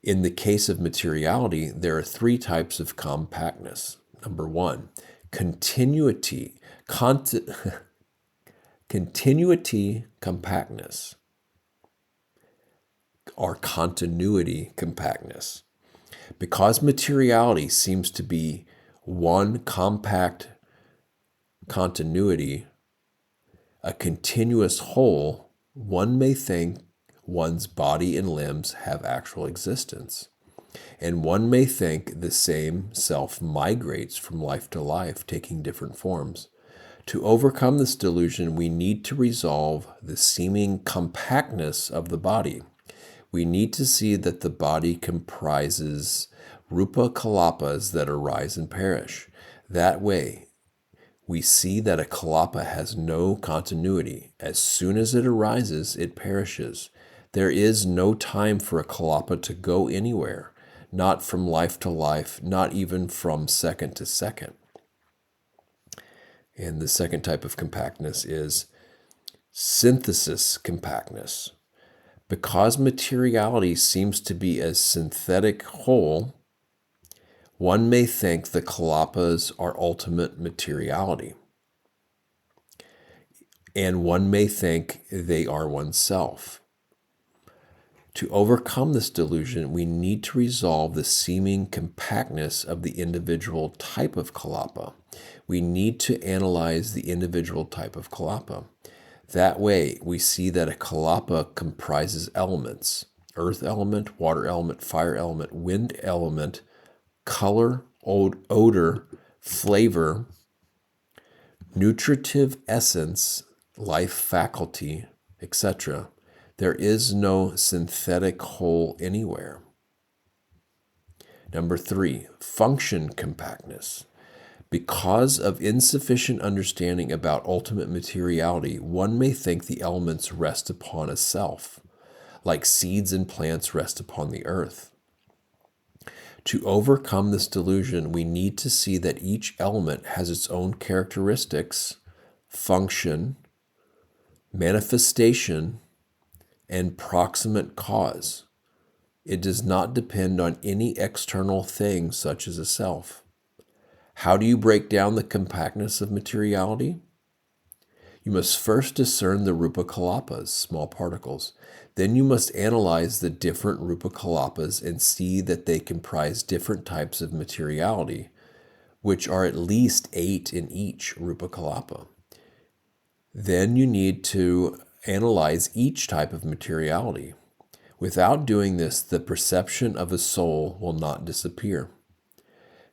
In the case of materiality, there are three types of compactness. Number one, continuity compactness, or continuity compactness. Because materiality seems to be one compact continuity, a continuous whole, one may think one's body and limbs have actual existence. And one may think the same self migrates from life to life, taking different forms. To overcome this delusion, we need to resolve the seeming compactness of the body. We need to see that the body comprises rupa kalapas that arise and perish. That way, we see that a kalapa has no continuity. As soon as it arises, it perishes. There is no time for a kalapa to go anywhere, not from life to life, not even from second to second. And the second type of compactness is synthesis compactness. Because materiality seems to be a synthetic whole, one may think the kalapas are ultimate materiality. And one may think they are oneself. To overcome this delusion, we need to resolve the seeming compactness of the individual type of kalapa. We need to analyze the individual type of kalapa. That way, we see that a kalapa comprises elements: earth element, water element, fire element, wind element, color, odor, flavor, nutritive essence, life faculty, etc. There is no synthetic whole anywhere. Number three, function compactness. Because of insufficient understanding about ultimate materiality, one may think the elements rest upon a self, like seeds and plants rest upon the earth. To overcome this delusion, we need to see that each element has its own characteristics, function, manifestation, and proximate cause. It does not depend on any external thing such as a self. How do you break down the compactness of materiality? You must first discern the rupa kalapas, small particles. Then you must analyze the different rupa kalapas and see that they comprise different types of materiality, which are at least 8 in each rupa kalapa. Then you need to analyze each type of materiality. Without doing this, the perception of a soul will not disappear.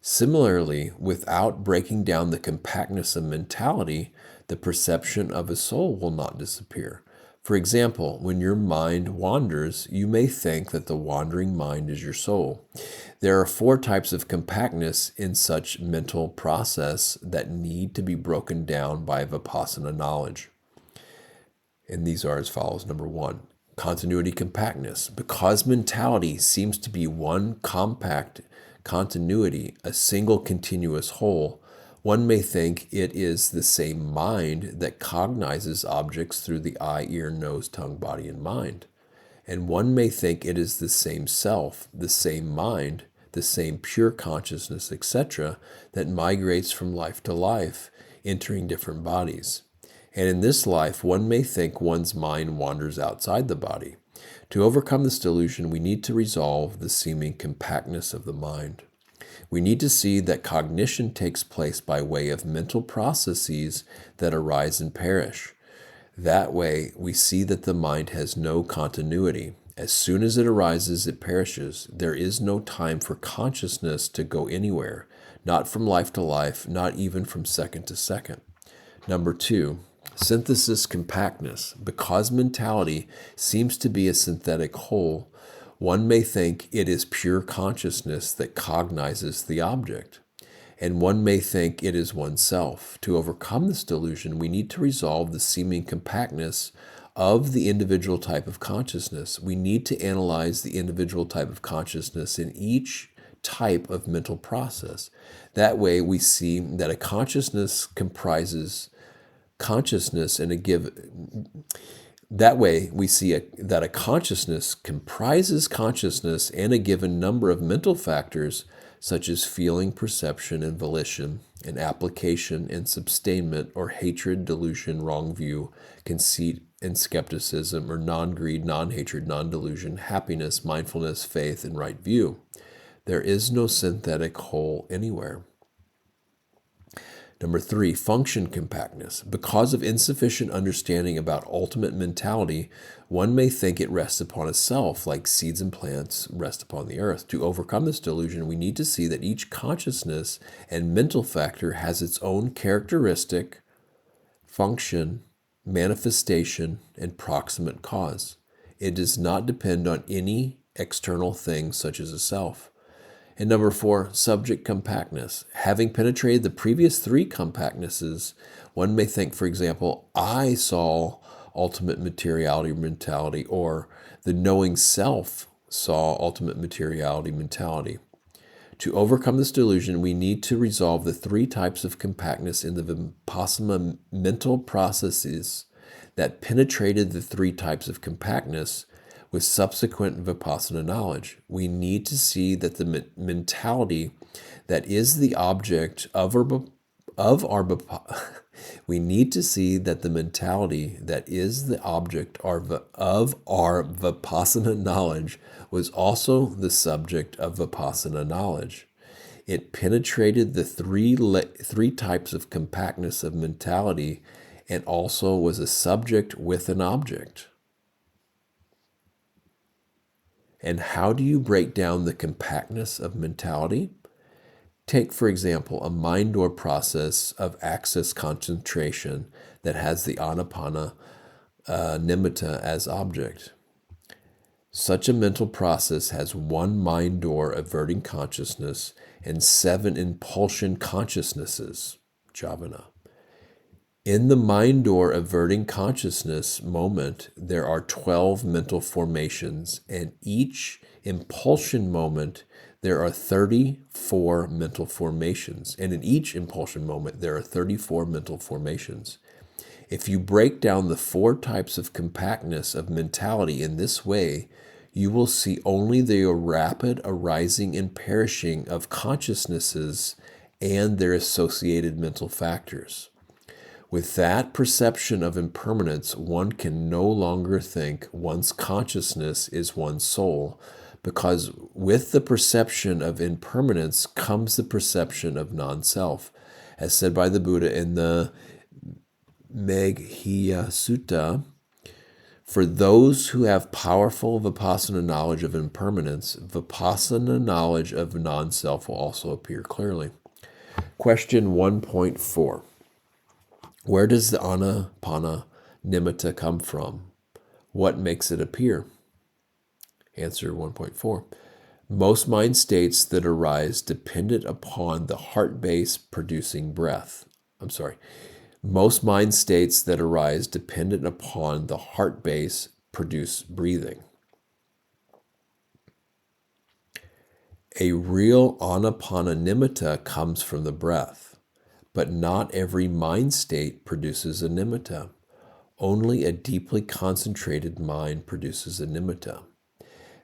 Similarly, without breaking down the compactness of mentality, the perception of a soul will not disappear. For example, when your mind wanders, you may think that the wandering mind is your soul. There are 4 types of compactness in such mental process that need to be broken down by vipassana knowledge. And these are as follows. Number 1, continuity compactness. Because mentality seems to be one compact continuity, a single continuous whole, one may think it is the same mind that cognizes objects through the eye, ear, nose, tongue, body, and mind. And one may think it is the same self, the same mind, the same pure consciousness, etc., that migrates from life to life, entering different bodies. And in this life, one may think one's mind wanders outside the body. To overcome this delusion, we need to resolve the seeming compactness of the mind. We need to see that cognition takes place by way of mental processes that arise and perish. That way, we see that the mind has no continuity. As soon as it arises, it perishes. There is no time for consciousness to go anywhere, not from life to life, not even from second to second. Number 2, synthesis compactness. Because mentality seems to be a synthetic whole, one may think it is pure consciousness that cognizes the object, and one may think it is oneself. To overcome this delusion, we need to resolve the seeming compactness of the individual type of consciousness. We need to analyze the individual type of consciousness in each type of mental process. That way, we see that a consciousness comprises consciousness in a given. That way, we see that a consciousness comprises consciousness and a given number of mental factors, such as feeling, perception, and volition, and application and sustainment, or hatred, delusion, wrong view, conceit, and skepticism, or non-greed, non-hatred, non-delusion, happiness, mindfulness, faith, and right view. There is no synthetic whole anywhere. Number 3, function compactness. Because of insufficient understanding about ultimate mentality, one may think it rests upon a self, like seeds and plants rest upon the earth. To overcome this delusion, we need to see that each consciousness and mental factor has its own characteristic, function, manifestation, and proximate cause. It does not depend on any external thing such as a self. And number 4, subject compactness. Having penetrated the previous 3 compactnesses, one may think, for example, I saw ultimate materiality mentality, or the knowing self saw ultimate materiality mentality. To overcome this delusion, we need to resolve the 3 types of compactness in the vipassana mental processes that penetrated the 3 types of compactness with subsequent vipassana knowledge. We need to see that the mentality that is the object of our we need to see that the mentality that is the object of our vipassana knowledge was also the subject of vipassana knowledge. It penetrated the 3 types of compactness of mentality and also was a subject with an object. And how do you break down the compactness of mentality? Take, for example, a mind or process of access concentration that has the anapanasati nimita as object. Such a mental process has 1 mind door averting consciousness and 7 impulsion consciousnesses, jhana. In the mind door averting consciousness moment, there are 12 mental formations, and each impulsion moment, there are 34 mental formations. And in each impulsion moment, there are 34 mental formations. If you break down the 4 types of compactness of mentality in this way, you will see only the rapid arising and perishing of consciousnesses and their associated mental factors. With that perception of impermanence, one can no longer think one's consciousness is one's soul, because with the perception of impermanence comes the perception of non-self. As said by the Buddha in the Meghiya Sutta, for those who have powerful vipassana knowledge of impermanence, vipassana knowledge of non-self will also appear clearly. Question 1.4. Where does the anapanasati nimita come from? What makes it appear? Answer 1.4. Most mind states that arise dependent upon the heart base producing breath. Most mind states that arise dependent upon the heart base produce breathing. A real anapanasati nimita comes from the breath. But not every mind state produces a nimita. Only a deeply concentrated mind produces a nimita.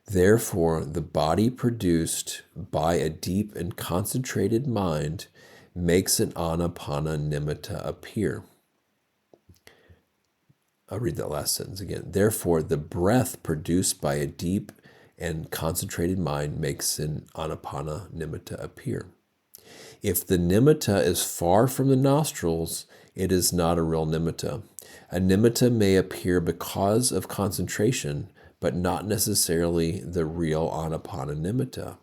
Therefore, the body produced by a deep and concentrated mind makes an anapanasati nimita appear. I'll read that last sentence again. Therefore, the breath produced by a deep and concentrated mind makes an anapana nimitta appear. If the nimitta is far from the nostrils, it is not a real nimitta. A nimitta may appear because of concentration, but not necessarily the real anapana nimitta.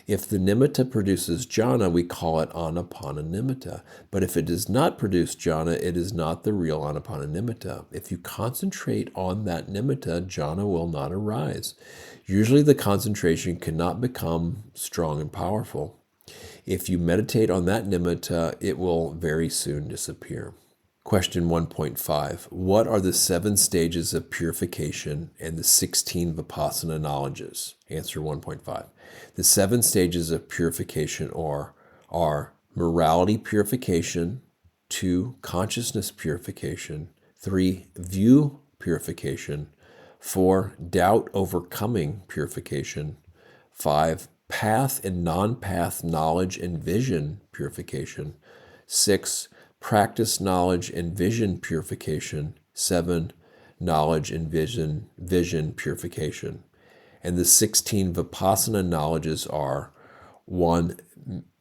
If the nimitta produces jhana, we call it anapana nimitta. But if it does not produce jhana, it is not the real anapana nimitta. If you concentrate on that nimitta, jhana will not arise. Usually the concentration cannot become strong and powerful. If you meditate on that nimitta, it will very soon disappear. Question 1.5. What are the 7 stages of purification and the 16 vipassana knowledges? Answer 1.5. The 7 stages of purification are morality purification, 2. Consciousness purification, 3. View purification, 4. Doubt overcoming purification, 5. Path and non-path knowledge and vision purification, 6. Practice knowledge and vision purification, 7. Knowledge and vision purification. And the 16 vipassana knowledges are 1.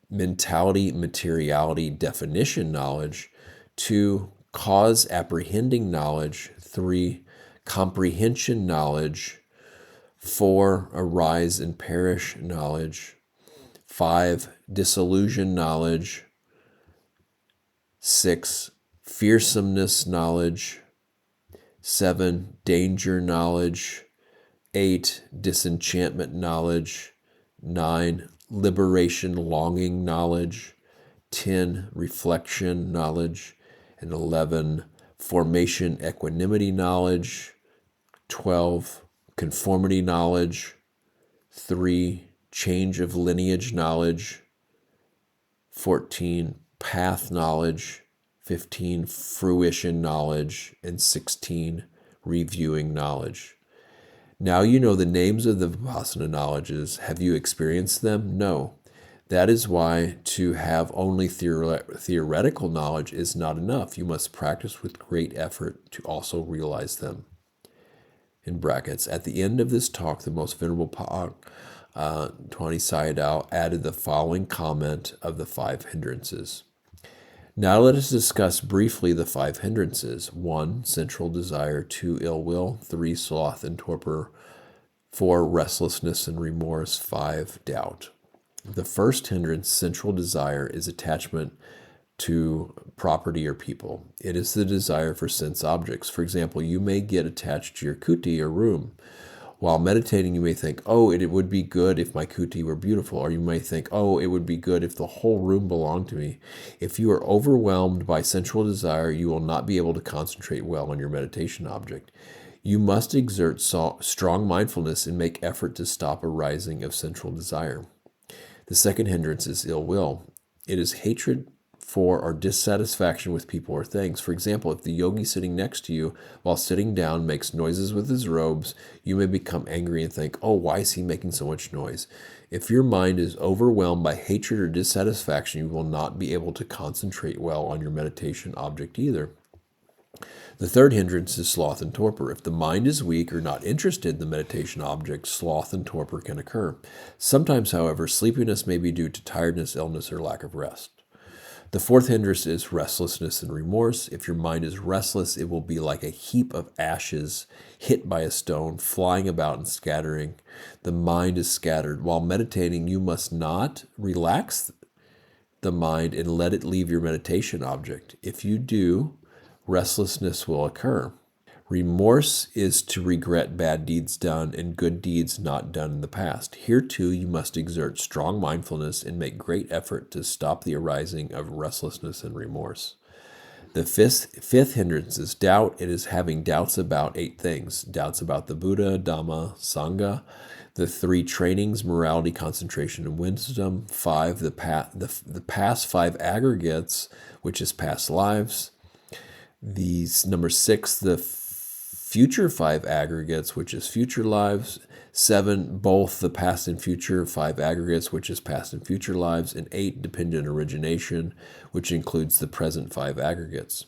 Mentality, materiality, definition knowledge, 2. Cause apprehending knowledge, 3. Comprehension knowledge, 4. Arise and perish knowledge, 5. Disillusion knowledge, 6. Fearsomeness knowledge, 7. Danger knowledge, 8. Disenchantment knowledge, 9. Liberation longing knowledge, 10. Reflection knowledge, and 11. Formation equanimity knowledge, 12. Conformity knowledge, 3. Change of lineage knowledge, 14. Path knowledge, 15. Fruition knowledge, and 16. Reviewing knowledge. Now you know the names of the vipassana knowledges. Have you experienced them? No. That is why to have only theoretical knowledge is not enough. You must practice with great effort to also realize them. In brackets, at the end of this talk, the Most Venerable Pa-Auk, Sayadaw, added the following comment of the 5 hindrances. Now let us discuss briefly the 5 hindrances. 1. Sensual desire. 2. Ill will. 3. Sloth and torpor. 4. Restlessness and remorse. 5. Doubt. The first hindrance, sensual desire, is attachment to property or people. It is the desire for sense objects. For example, you may get attached to your kuti or room. While meditating, you may think, oh, it would be good if my kuti were beautiful. Or you may think, oh, it would be good if the whole room belonged to me. If you are overwhelmed by sensual desire, you will not be able to concentrate well on your meditation object. You must exert strong mindfulness and make effort to stop a rising of sensual desire. The second hindrance is ill will. It is hatred for or dissatisfaction with people or things. For example, if the yogi sitting next to you while sitting down makes noises with his robes, you may become angry and think, oh, why is he making so much noise? If your mind is overwhelmed by hatred or dissatisfaction, you will not be able to concentrate well on your meditation object either. The third hindrance is sloth and torpor. If the mind is weak or not interested in the meditation object, sloth and torpor can occur. Sometimes, however, sleepiness may be due to tiredness, illness, or lack of rest. The fourth hindrance is restlessness and remorse. If your mind is restless, it will be like a heap of ashes hit by a stone, flying about and scattering. The mind is scattered. While meditating, you must not relax the mind and let it leave your meditation object. If you do, restlessness will occur. Remorse is to regret bad deeds done and good deeds not done in the past. Here too, you must exert strong mindfulness and make great effort to stop the arising of restlessness and remorse. The fifth hindrance is doubt. It is having doubts about 8 things. Doubts about the Buddha, Dhamma, Sangha, the 3 trainings, morality, concentration, and wisdom. 5, the past 5 aggregates, which is past lives. Number 6, the future 5 aggregates, which is future lives. 7, both the past and future 5 aggregates, which is past and future lives. And 8, dependent origination, which includes the present 5 aggregates.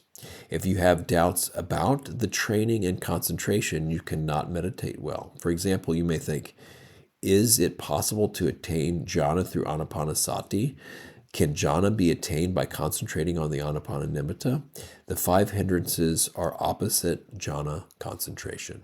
If you have doubts about the training and concentration, you cannot meditate well. For example, you may think, is it possible to attain jhana through anapanasati? Can jhana be attained by concentrating on the anapana nimita? The five hindrances are opposite jhana concentration.